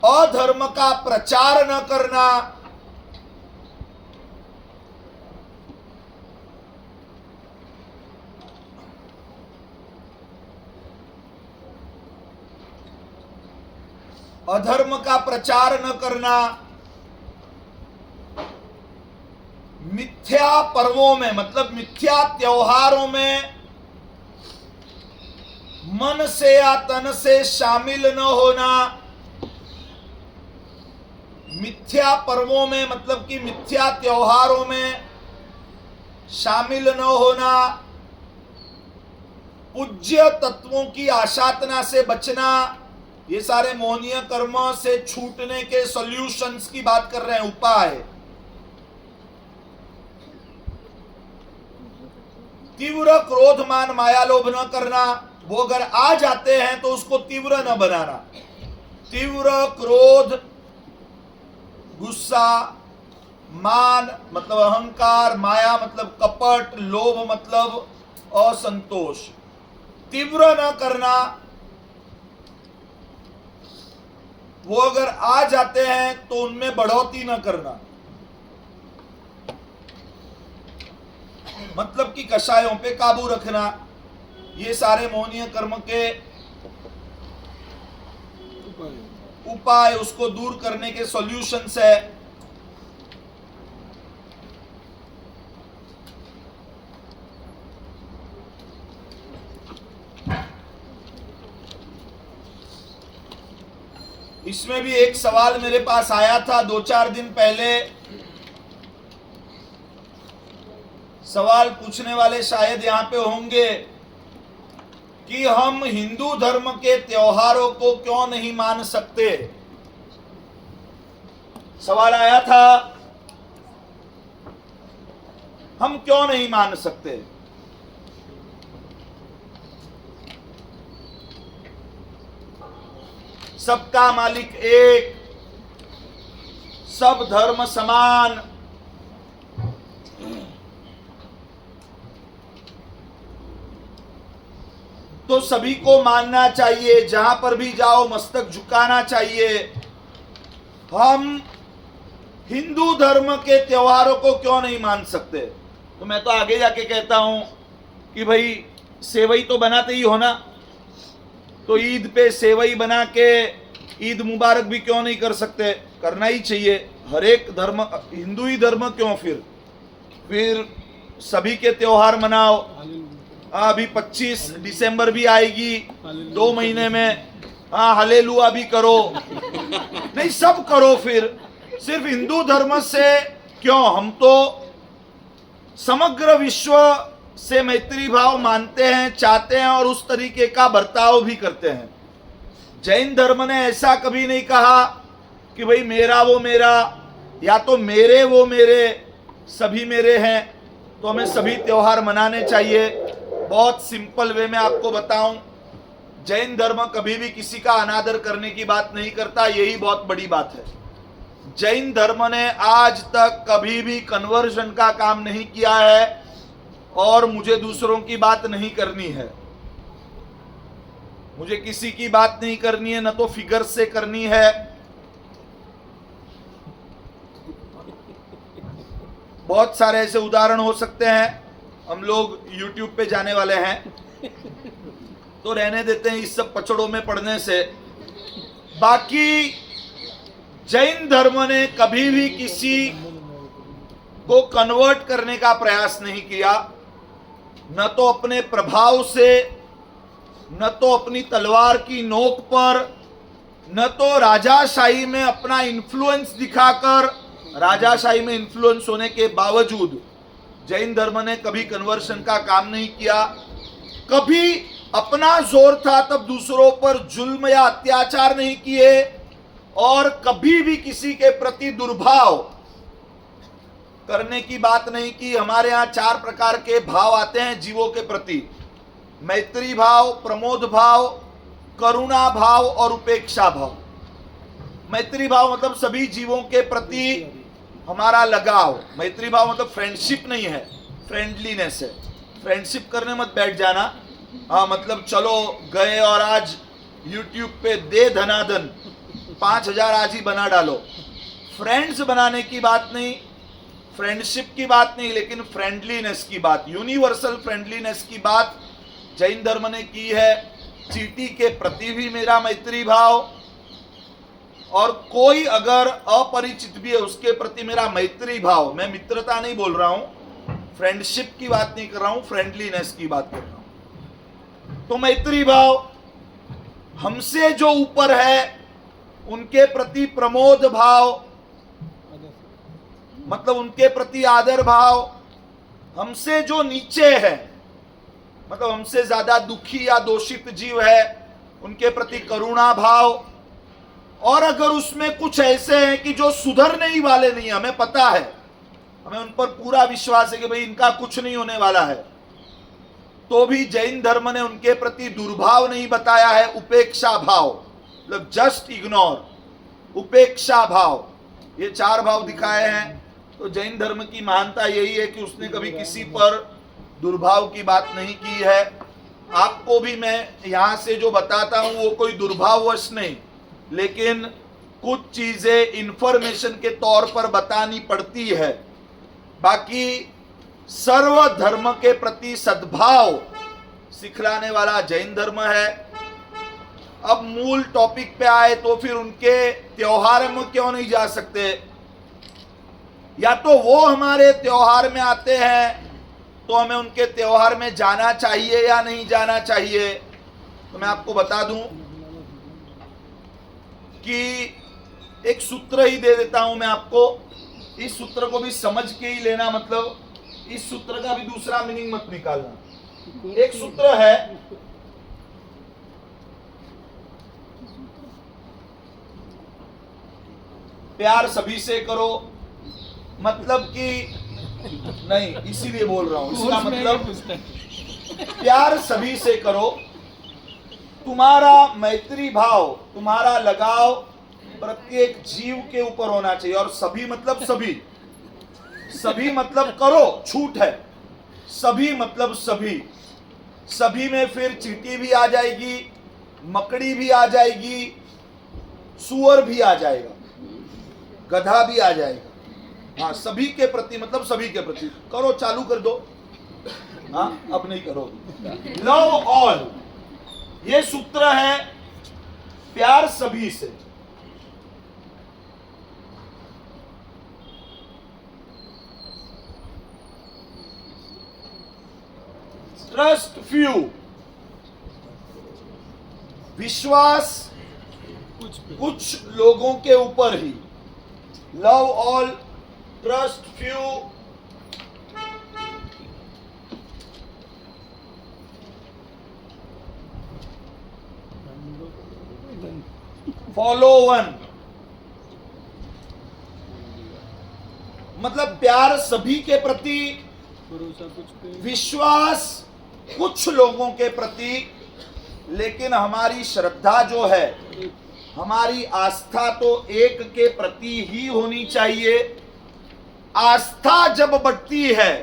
अधर्म का प्रचार न करना, अधर्म का प्रचार न करना, मिथ्या पर्वों में मतलब मिथ्या त्योहारों में मन से या तन से शामिल न होना। मिथ्या पर्वों में मतलब कि मिथ्या त्योहारों में शामिल न होना, पूज्य तत्वों की आशातना से बचना, ये सारे मोहनीय कर्म से छूटने के सॉल्यूशंस की बात कर रहे हैं, उपाय। तीव्र क्रोध मान माया लोभ न करना, वो अगर आ जाते हैं तो उसको तीव्र न बनाना। तीव्र क्रोध, गुस्सा, मान मतलब अहंकार, माया मतलब कपट, लोभ मतलब असंतोष, तीव्र न करना। वो अगर आ जाते हैं तो उनमें बढ़ोतरी न करना, मतलब कि कषायों पे काबू रखना। ये सारे मोहनीय कर्म के उपाय, उसको दूर करने के सॉल्यूशंस है। इसमें भी एक सवाल मेरे पास आया था 2-4 दिन पहले। सवाल पूछने वाले शायद यहां पे होंगे कि हम हिंदू धर्म के त्योहारों को क्यों नहीं मान सकते। सवाल आया था, हम क्यों नहीं मान सकते। सबका मालिक एक, सब धर्म समान, तो सभी को मानना चाहिए, जहां पर भी जाओ मस्तक झुकाना चाहिए। हम हिंदू धर्म के त्योहारों को क्यों नहीं मान सकते। तो मैं तो आगे जाके कहता हूं कि भाई सेवई तो बनाते ही हो ना, तो ईद पे सेवई बना के ईद मुबारक भी क्यों नहीं कर सकते। करना ही चाहिए। हर एक धर्म, हिंदू ही धर्म क्यों, फिर सभी के त्योहार मनाओ। अभी 25 दिसंबर भी आएगी 2 महीने में, हालेलुया भी करो। नहीं, सब करो। फिर सिर्फ हिंदू धर्म से क्यों। हम तो समग्र विश्व से मैत्री भाव मानते हैं, चाहते हैं और उस तरीके का बर्ताव भी करते हैं। जैन धर्म ने ऐसा कभी नहीं कहा कि भाई मेरा वो मेरा, या तो मेरे वो मेरे, सभी मेरे हैं, तो हमें सभी त्योहार मनाने चाहिए। बहुत सिंपल वे में आपको बताऊं, जैन धर्म कभी भी किसी का अनादर करने की बात नहीं करता, यही बहुत बड़ी बात है। जैन धर्म ने आज तक कभी भी कन्वर्जन का काम नहीं किया है और मुझे दूसरों की बात नहीं करनी है। मुझे किसी की बात नहीं करनी है, न तो फिगर से करनी है। बहुत सारे ऐसे उदाहरण हो सकते हैं। हम लोग YouTube पे जाने वाले हैं तो रहने देते हैं इस सब पचड़ों में पड़ने से। बाकी जैन धर्म ने कभी भी किसी को कन्वर्ट करने का प्रयास नहीं किया, न तो अपने प्रभाव से, न तो अपनी तलवार की नोक पर, न तो राजाशाही में अपना इन्फ्लुएंस दिखाकर। राजाशाही में इन्फ्लुएंस होने के बावजूद जैन धर्म ने कभी कन्वर्शन का काम नहीं किया। कभी अपना जोर था तब दूसरों पर जुल्म या अत्याचार नहीं किए, और कभी भी किसी के प्रति दुर्भाव करने की बात नहीं की। हमारे यहाँ 4 प्रकार के भाव आते हैं जीवों के प्रति: मैत्री भाव, प्रमोद भाव, करुणा भाव और उपेक्षा भाव। मैत्री भाव मतलब सभी जीवों के प्रति हमारा लगाव। मैत्री भाव मतलब फ्रेंडशिप नहीं है, फ्रेंडलीनेस है। फ्रेंडशिप करने मत बैठ जाना, हाँ मतलब चलो गए और आज यूट्यूब पे दे धनाधन 5000 आज ही बना डालो। फ्रेंड्स बनाने की बात नहीं, फ्रेंडशिप की बात नहीं, लेकिन फ्रेंडलीनेस की बात, यूनिवर्सल फ्रेंडलीनेस की बात जैन धर्म ने की है। चींटी के प्रति भी मेरा मैत्री भाव, और कोई अगर अपरिचित भी है उसके प्रति मेरा मैत्री भाव। मैं मित्रता नहीं बोल रहा हूं, फ्रेंडशिप की बात नहीं कर रहा हूं, फ्रेंडलीनेस की बात कर रहा हूं। तो मैत्री भाव, हमसे जो ऊपर है उनके प्रति प्रमोद भाव, मतलब उनके प्रति आदर भाव। हमसे जो नीचे है, मतलब हमसे ज्यादा दुखी या दोषित जीव है, उनके प्रति करुणा भाव। और अगर उसमें कुछ ऐसे हैं कि जो सुधरने ही वाले नहीं, हमें पता है, हमें उन पर पूरा विश्वास है कि भाई इनका कुछ नहीं होने वाला है, तो भी जैन धर्म ने उनके प्रति दुर्भाव नहीं बताया है। उपेक्षा भाव मतलब जस्ट इग्नोर, उपेक्षा भाव, ये 4 भाव दिखाए हैं। तो जैन धर्म की महानता यही है कि उसने कभी किसी पर दुर्भाव की बात नहीं की है। आपको भी मैं यहां से जो बताता हूं वो कोई दुर्भाववश नहीं, लेकिन कुछ चीजें इंफॉर्मेशन के तौर पर बतानी पड़ती है। बाकी सर्व धर्म के प्रति सद्भाव सिखलाने वाला जैन धर्म है। अब मूल टॉपिक पे आए तो फिर उनके त्योहार में क्यों नहीं जा सकते? या तो वो हमारे त्योहार में आते हैं तो हमें उनके त्योहार में जाना चाहिए या नहीं जाना चाहिए? तो मैं आपको बता दूं कि एक सूत्र ही दे देता हूं मैं आपको। इस सूत्र को भी समझ के ही लेना, मतलब इस सूत्र का भी दूसरा मीनिंग मत निकालना। एक सूत्र है, प्यार सभी से करो, मतलब कि नहीं, इसीलिए बोल रहा हूं, इसका मतलब प्यार सभी से करो। तुम्हारा मैत्री भाव, तुम्हारा लगाव प्रत्येक जीव के ऊपर होना चाहिए। और सभी मतलब सभी, सभी मतलब करो, छूट है, सभी मतलब सभी। सभी में फिर चींटी भी आ जाएगी, मकड़ी भी आ जाएगी, सुअर भी आ जाएगा, गधा भी आ जाएगा। हाँ, सभी के प्रति मतलब सभी के प्रति करो, चालू कर दो। हाँ, अब नहीं करोगे। लव ऑल, ये सूत्र है प्यार सभी से। ट्रस्ट फ्यू, विश्वास कुछ लोगों के ऊपर ही। Love all, trust few. Follow one, मतलब प्यार सभी के प्रति, विश्वास कुछ लोगों के प्रति, लेकिन हमारी श्रद्धा जो है, हमारी आस्था तो एक के प्रति ही होनी चाहिए। आस्था जब बढ़ती है,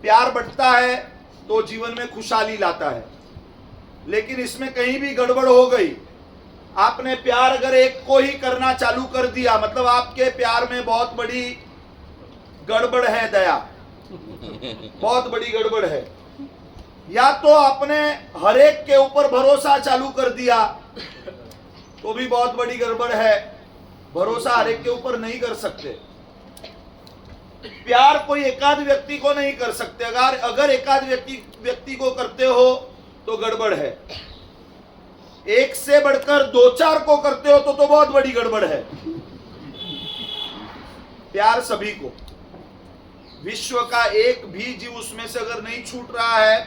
प्यार बढ़ता है तो जीवन में खुशहाली लाता है। लेकिन इसमें कहीं भी गड़बड़ हो गई, आपने प्यार अगर एक को ही करना चालू कर दिया, मतलब आपके प्यार में बहुत बड़ी गड़बड़ है, दया बहुत बड़ी गड़बड़ है। या तो आपने हर एक के ऊपर भरोसा चालू कर दिया तो भी बहुत बड़ी गड़बड़ है। भरोसा हर एक के ऊपर नहीं कर सकते। प्यार कोई एकाध व्यक्ति को नहीं कर सकते। अगर एकाध व्यक्ति को करते हो तो गड़बड़ है। एक से बढ़कर दो चार को करते हो तो बहुत बड़ी गड़बड़ है। प्यार सभी को, विश्व का एक भी जीव उसमें से अगर नहीं छूट रहा है,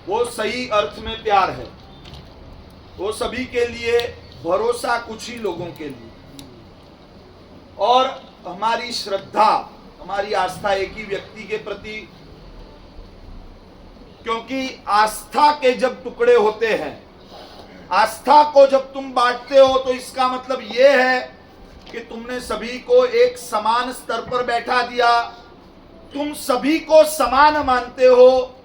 वो सही अर्थ में प्यार है। वो सभी के लिए भरोसा कुछ ही लोगों के लिए, और हमारी श्रद्धा, हमारी आस्था एक ही व्यक्ति के प्रति, क्योंकि आस्था के जब टुकड़े होते हैं, आस्था को जब तुम बांटते हो तो इसका मतलब यह है कि तुमने सभी को एक समान स्तर पर बैठा दिया, तुम सभी को समान मानते हो,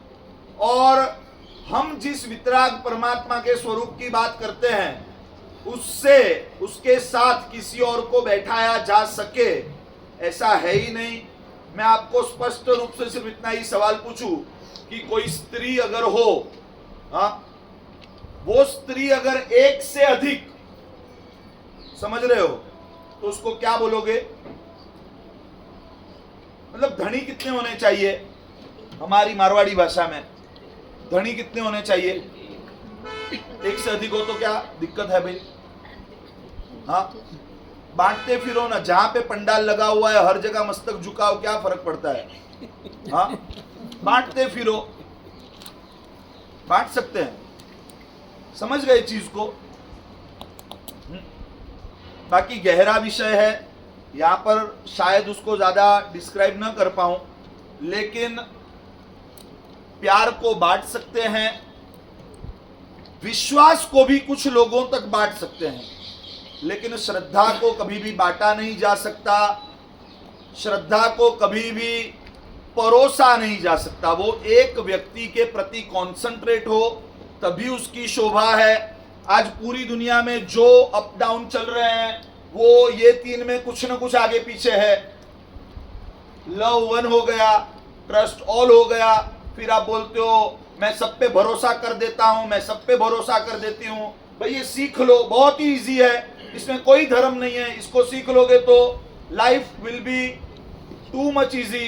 और हम जिस वितराग परमात्मा के स्वरूप की बात करते हैं उससे उसके साथ किसी और को बैठाया जा सके ऐसा है ही नहीं। मैं आपको स्पष्ट रूप से सिर्फ इतना ही सवाल पूछूं कि कोई स्त्री अगर हो, वो स्त्री अगर एक से अधिक, समझ रहे हो, तो उसको क्या बोलोगे? मतलब धनी कितने होने चाहिए? हमारी मारवाड़ी भाषा में धनी कितने होने चाहिए? एक से अधिक हो तो क्या दिक्कत है भाई? हाँ, बांटते फिरो ना, जहां पे पंडाल लगा हुआ है हर जगह मस्तक झुकाओ, क्या फर्क पड़ता है? हाँ, बांटते फिरो, बांट सकते हैं। समझ गए चीज को? बाकी गहरा विषय है, यहां पर शायद उसको ज्यादा डिस्क्राइब ना कर पाऊं, लेकिन प्यार को बांट सकते हैं, विश्वास को भी कुछ लोगों तक बांट सकते हैं, लेकिन श्रद्धा को कभी भी बांटा नहीं जा सकता, श्रद्धा को कभी भी परोसा नहीं जा सकता। वो एक व्यक्ति के प्रति कॉन्सेंट्रेट हो तभी उसकी शोभा है। आज पूरी दुनिया में जो अप डाउन चल रहे हैं वो ये तीन में कुछ न कुछ आगे पीछे है। लव वन हो गया, ट्रस्ट ऑल हो गया, फिर आप बोलते हो मैं सब पे भरोसा कर देता हूं, मैं सब पे भरोसा कर देती हूं। भाई ये सीख लो, बहुत ही इजी है, इसमें कोई धर्म नहीं है। इसको सीख लोगे तो life will be too much easy.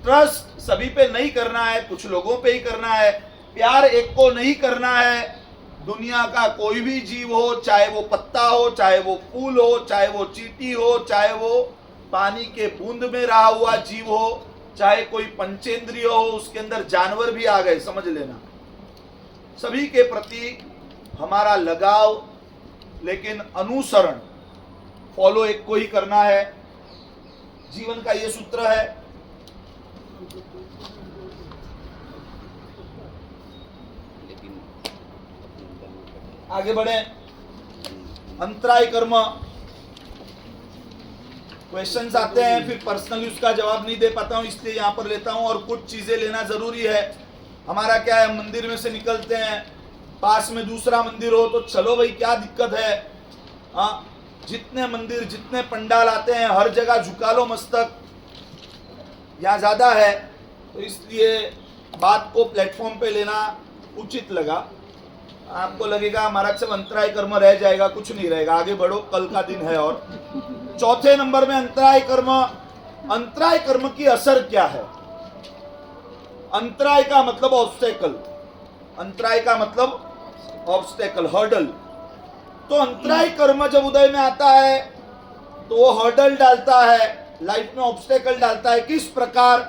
Trust सभी पे नहीं करना है, कुछ लोगों पे ही करना है। प्यार एक को नहीं करना है। दुनिया का कोई भी जीव हो, चाहे वो पत्ता हो, चाहे वो फूल हो, चाहे वो चींटी हो, चाहे वो पानी के बूंद में रहा हुआ जीव हो, चाहे कोई पंचेंद्रिय हो, उसके अंदर जानवर भी आ गए, समझ लेना। सभी के प्रति हमारा लगाव, लेकिन अनुसरण, फॉलो एक को ही करना है। जीवन का ये सूत्र है। आगे बढ़े। अंतराय कर्म, क्वेश्चंस आते हैं, फिर पर्सनली उसका जवाब नहीं दे पाता हूं, इसलिए यहां पर लेता हूं। और कुछ चीजें लेना जरूरी है। हमारा क्या है, मंदिर में से निकलते हैं, पास में दूसरा मंदिर हो तो चलो भाई, क्या दिक्कत है? हाँ, जितने मंदिर, जितने पंडाल आते हैं, हर जगह झुका लो मस्तक, यहाँ ज्यादा है, तो इसलिए बात को प्लेटफॉर्म पे लेना उचित लगा। आपको लगेगा हमारा सब अंतराय कर्म रह जाएगा, कुछ नहीं रहेगा, आगे बढ़ो, कल का दिन है। और चौथे नंबर में अंतराय कर्म। अंतराय कर्म की असर क्या है? अंतराय का मतलब ऑब्स्टेकल, अंतराय का मतलब ऑब्स्टेकल, हर्डल। तो अंतराय कर्म जब उदय में आता है तो वो हर्डल डालता है, लाइफ में ऑब्स्टेकल डालता है। किस प्रकार?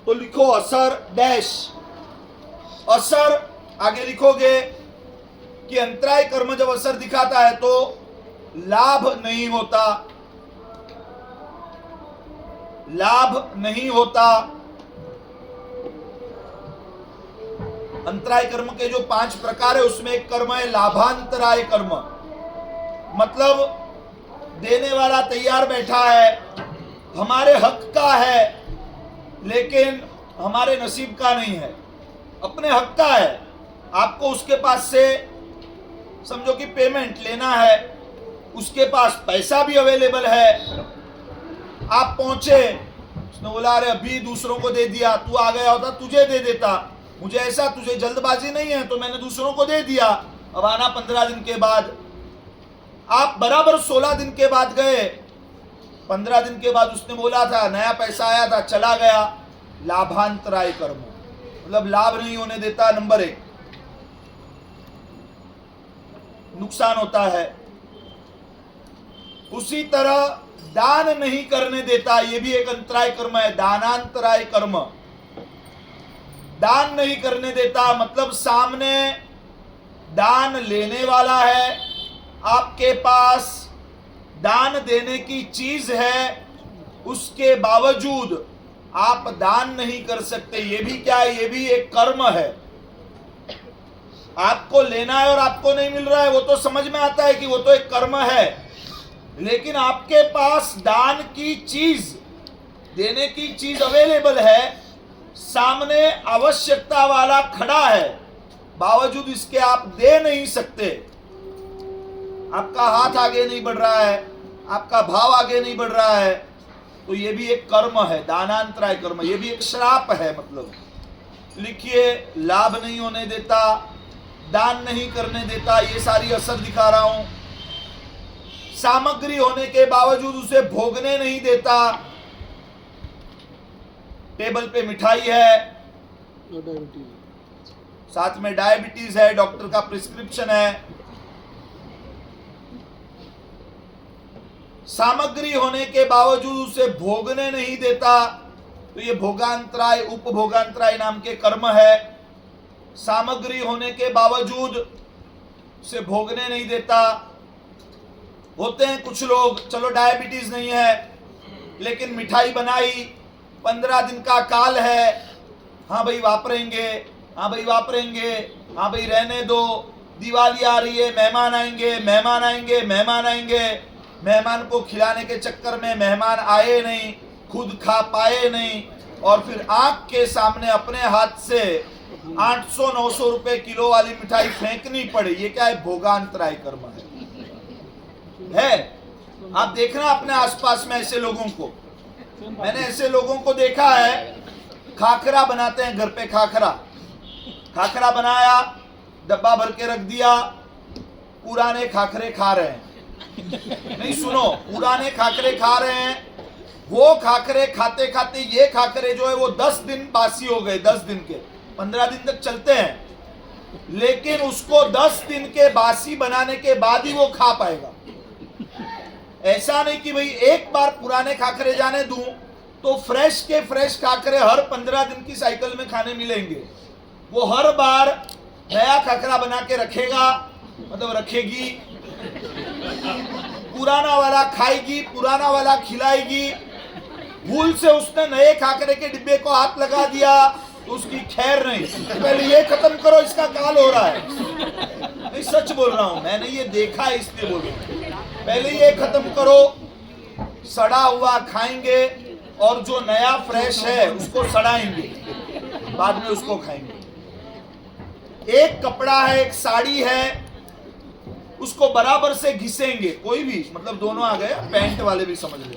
तो लिखो असर डैश। असर आगे लिखोगे कि अंतराय कर्म जब असर दिखाता है तो लाभ नहीं होता, लाभ नहीं होता। अंतराय कर्म के जो 5 प्रकार है उसमें एक कर्म है लाभांतराय कर्म। मतलब देने वाला तैयार बैठा है, हमारे हक का है, लेकिन हमारे नसीब का नहीं है, अपने हक का है। आपको उसके पास से समझो कि पेमेंट लेना है, उसके पास पैसा भी अवेलेबल है, आप पहुंचे, उसने बोला अरे अभी दूसरों को दे दिया, तू आ गया होता तुझे दे देता, मुझे ऐसा, तुझे जल्दबाजी नहीं है तो मैंने दूसरों को दे दिया। अब आना 15 दिन के बाद। आप बराबर 16 दिन के बाद गए 15 दिन के बाद उसने बोला था, नया पैसा आया था, चला गया, लाभांतराय कर्म, मतलब लाभ नहीं होने देता, नंबर 1 नुकसान होता है। उसी तरह दान नहीं करने देता, ये भी एक अंतराय कर्म है, दानांतराय कर्म। दान नहीं करने देता मतलब सामने दान लेने वाला है, आपके पास दान देने की चीज है, उसके बावजूद आप दान नहीं कर सकते। ये भी क्या है? ये भी एक कर्म है। आपको लेना है और आपको नहीं मिल रहा है, वो तो समझ में आता है कि वो तो एक कर्म है, लेकिन आपके पास दान की चीज, देने की चीज अवेलेबल है, सामने आवश्यकता वाला खड़ा है, बावजूद इसके आप दे नहीं सकते। आपका हाथ आगे नहीं बढ़ रहा है, आपका भाव आगे नहीं बढ़ रहा है, तो ये भी एक कर्म है, दानांतराय कर्म। ये भी एक श्राप है। मतलब लिखिए, लाभ नहीं होने देता, दान नहीं करने देता, ये सारी असर दिखा रहा हूं। सामग्री होने के बावजूद उसे भोगने नहीं देता। टेबल पे मिठाई है, साथ में डायबिटीज है, डॉक्टर का प्रिस्क्रिप्शन है। सामग्री होने के बावजूद उसे भोगने नहीं देता, तो ये भोगांतराय, उपभोगांतराय नाम के कर्म है। सामग्री होने के बावजूद उसे भोगने नहीं देता। होते हैं कुछ लोग, चलो डायबिटीज नहीं है, लेकिन मिठाई बनाई, 15 दिन का काल है, हाँ भाई वापरेंगे, हाँ भाई वापरेंगे, हाँ भाई रहने दो, दिवाली आ रही है, मेहमान आएंगे, मेहमान आएंगे, मेहमान आएंगे। मेहमान को खिलाने के चक्कर में मेहमान आए नहीं, खुद खा पाए नहीं, और फिर आंख के सामने अपने हाथ से 800-900 रुपए किलो वाली मिठाई फेंकनी पड़ी। ये क्या है? भोगांतराय कर्म है। आप देखना अपने आसपास में ऐसे लोगों को, मैंने ऐसे लोगों को देखा है, खाखरा बनाते हैं घर पे, खाखरा बनाया, डब्बा भर के रख दिया, पुराने खाखरे खा रहे हैं। नहीं सुनो, पुराने खाखरे खा रहे हैं। वो खाखरे खाते खाते ये खाखरे जो है वो 10 दिन बासी हो गए, 10 दिन के, 15 दिन तक चलते हैं, लेकिन उसको 10 दिन के बासी बनाने के बाद ही वो खा पाएगा। ऐसा नहीं कि भाई एक बार पुराने खाखरे जाने दूं तो फ्रेश के फ्रेश खाखरे हर 15 दिन की साइकिल में खाने मिलेंगे। वो हर बार नया खाखरा बना के रखेगा, मतलब रखेगी, पुराना वाला खाएगी, पुराना वाला खिलाएगी। भूल से उसने नए खाखरे के डिब्बे को हाथ लगा दिया तो उसकी खैर नहीं। पहले ये खत्म करो, इसका काल हो रहा है। नहीं, सच बोल रहा हूं, मैंने ये देखा है इसलिए बोल रहा हूं। पहले ये खत्म करो, सड़ा हुआ खाएंगे, और जो नया फ्रेश है उसको सड़ाएंगे, बाद में उसको खाएंगे। एक कपड़ा है, एक साड़ी है, उसको बराबर से घिसेंगे, कोई भी, मतलब दोनों आ गए, पैंट वाले भी समझ ले,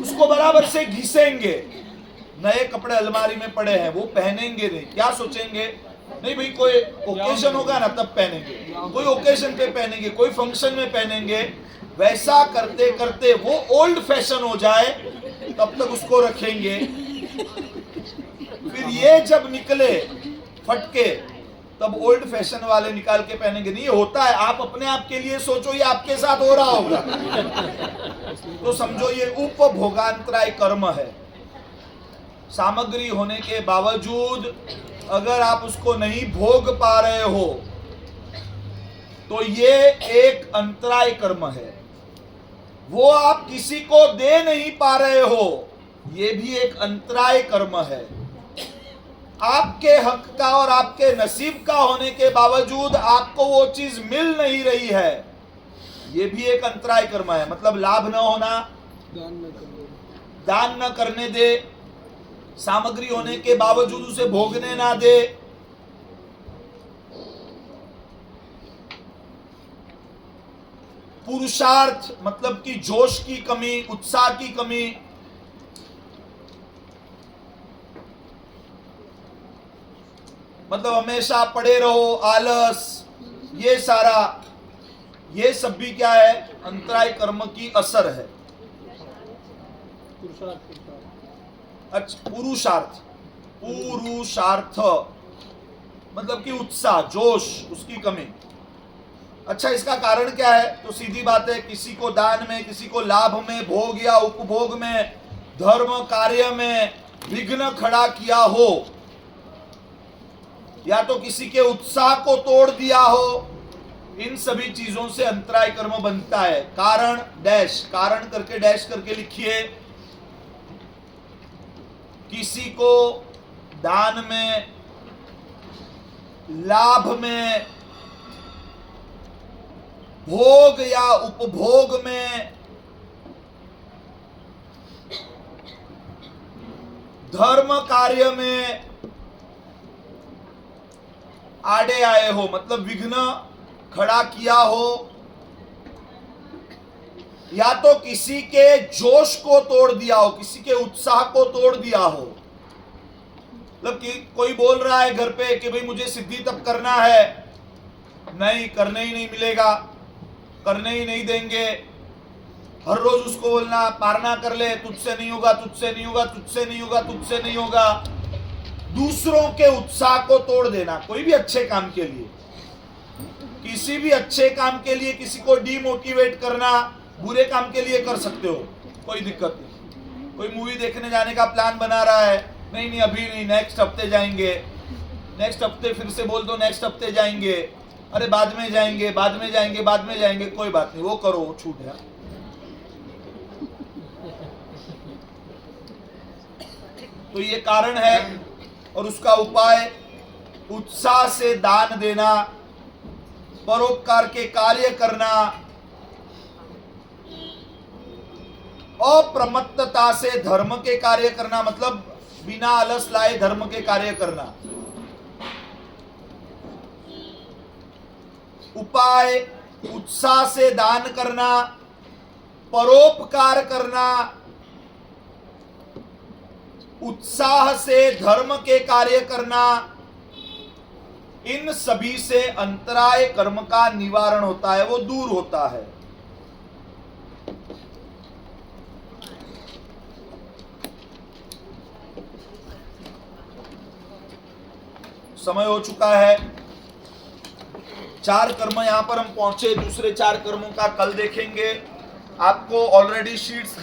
उसको बराबर से घिसेंगे। नए कपड़े अलमारी में पड़े हैं, वो पहनेंगे नहीं, क्या सोचेंगे? नहीं भाई कोई ओकेजन होगा ना तब पहनेंगे, कोई ओकेजन पे पहनेंगे, कोई फंक्शन में पहनेंगे। वैसा करते करते वो ओल्ड फैशन हो जाए, तब तक उसको रखेंगे। फिर ये जब निकले फटके, तब ओल्ड फैशन वाले निकाल के पहनेंगे। नहीं होता है, आप अपने आप के लिए सोचो, ये आपके साथ हो रहा होगा। तो समझो ये उपभोगांतराय कर्म है। सामग्री होने के बावजूद अगर आप उसको नहीं भोग पा रहे हो तो ये एक अंतराय कर्म है। वो आप किसी को दे नहीं पा रहे हो, ये भी एक अंतराय कर्म है। आपके हक का और आपके नसीब का होने के बावजूद आपको वो चीज मिल नहीं रही है, ये भी एक अंतराय कर्म है। मतलब लाभ न होना, दान न करने दे, सामग्री होने के बावजूद उसे भोगने ना दे, पुरुषार्थ मतलब कि जोश की कमी, उत्साह की कमी, मतलब हमेशा पड़े रहो, आलस, ये सारा, ये सब भी क्या है? अंतराय कर्म की असर है। अच्छा, पुरुषार्थ, पुरुषार्थ मतलब कि उत्साह, जोश, उसकी कमी। अच्छा, इसका कारण क्या है? तो सीधी बात है, किसी को दान में, किसी को लाभ में, भोग या उपभोग में, धर्म कार्य में विघ्न खड़ा किया हो, या तो किसी के उत्साह को तोड़ दिया हो, इन सभी चीजों से अंतराय कर्म बनता है। कारण डैश, कारण करके डैश करके लिखिए। किसी को दान में, लाभ में, भोग या उपभोग में, धर्म कार्य में आड़े आए हो, मतलब विघ्न खड़ा किया हो, या तो किसी के जोश को तोड़ दिया हो, किसी के उत्साह को तोड़ दिया हो। मतलब कि कोई बोल रहा है घर पे कि भाई मुझे सिद्धि तप करना है, नहीं, करने ही नहीं मिलेगा, करने ही नहीं देंगे। हर रोज उसको बोलना, पारना कर ले, तुझसे नहीं होगा, तुझसे नहीं होगा, तुझसे नहीं होगा, तुझसे नहीं होगा। दूसरों के उत्साह को तोड़ देना, कोई भी अच्छे काम के लिए, किसी भी अच्छे काम के लिए किसी को डीमोटिवेट करना, बुरे काम के लिए कर सकते हो, कोई दिक्कत नहीं। कोई मूवी देखने जाने का प्लान बना रहा है, नहीं नहीं अभी नहीं, नेक्स्ट हफ्ते जाएंगे, नेक्स्ट हफ्ते फिर से बोल दो नेक्स्ट हफ्ते जाएंगे, अरे बाद में जाएंगे, बाद में जाएंगे, बाद में जाएंगे, कोई बात नहीं, वो करो, वो छूट है। तो ये कारण है, और उसका उपाय उत्साह से दान देना, परोपकार के कार्य करना, अप्रमत्तता से धर्म के कार्य करना, मतलब बिना आलस लाए धर्म के कार्य करना। उपाय उत्साह से दान करना, परोपकार करना, उत्साह से धर्म के कार्य करना, इन सभी से अंतराय कर्म का निवारण होता है, वो दूर होता है। समय हो चुका है। 4 कर्म यहां पर हम पहुंचे, दूसरे 4 कर्मों का कल देखेंगे। आपको ऑलरेडी शीट्स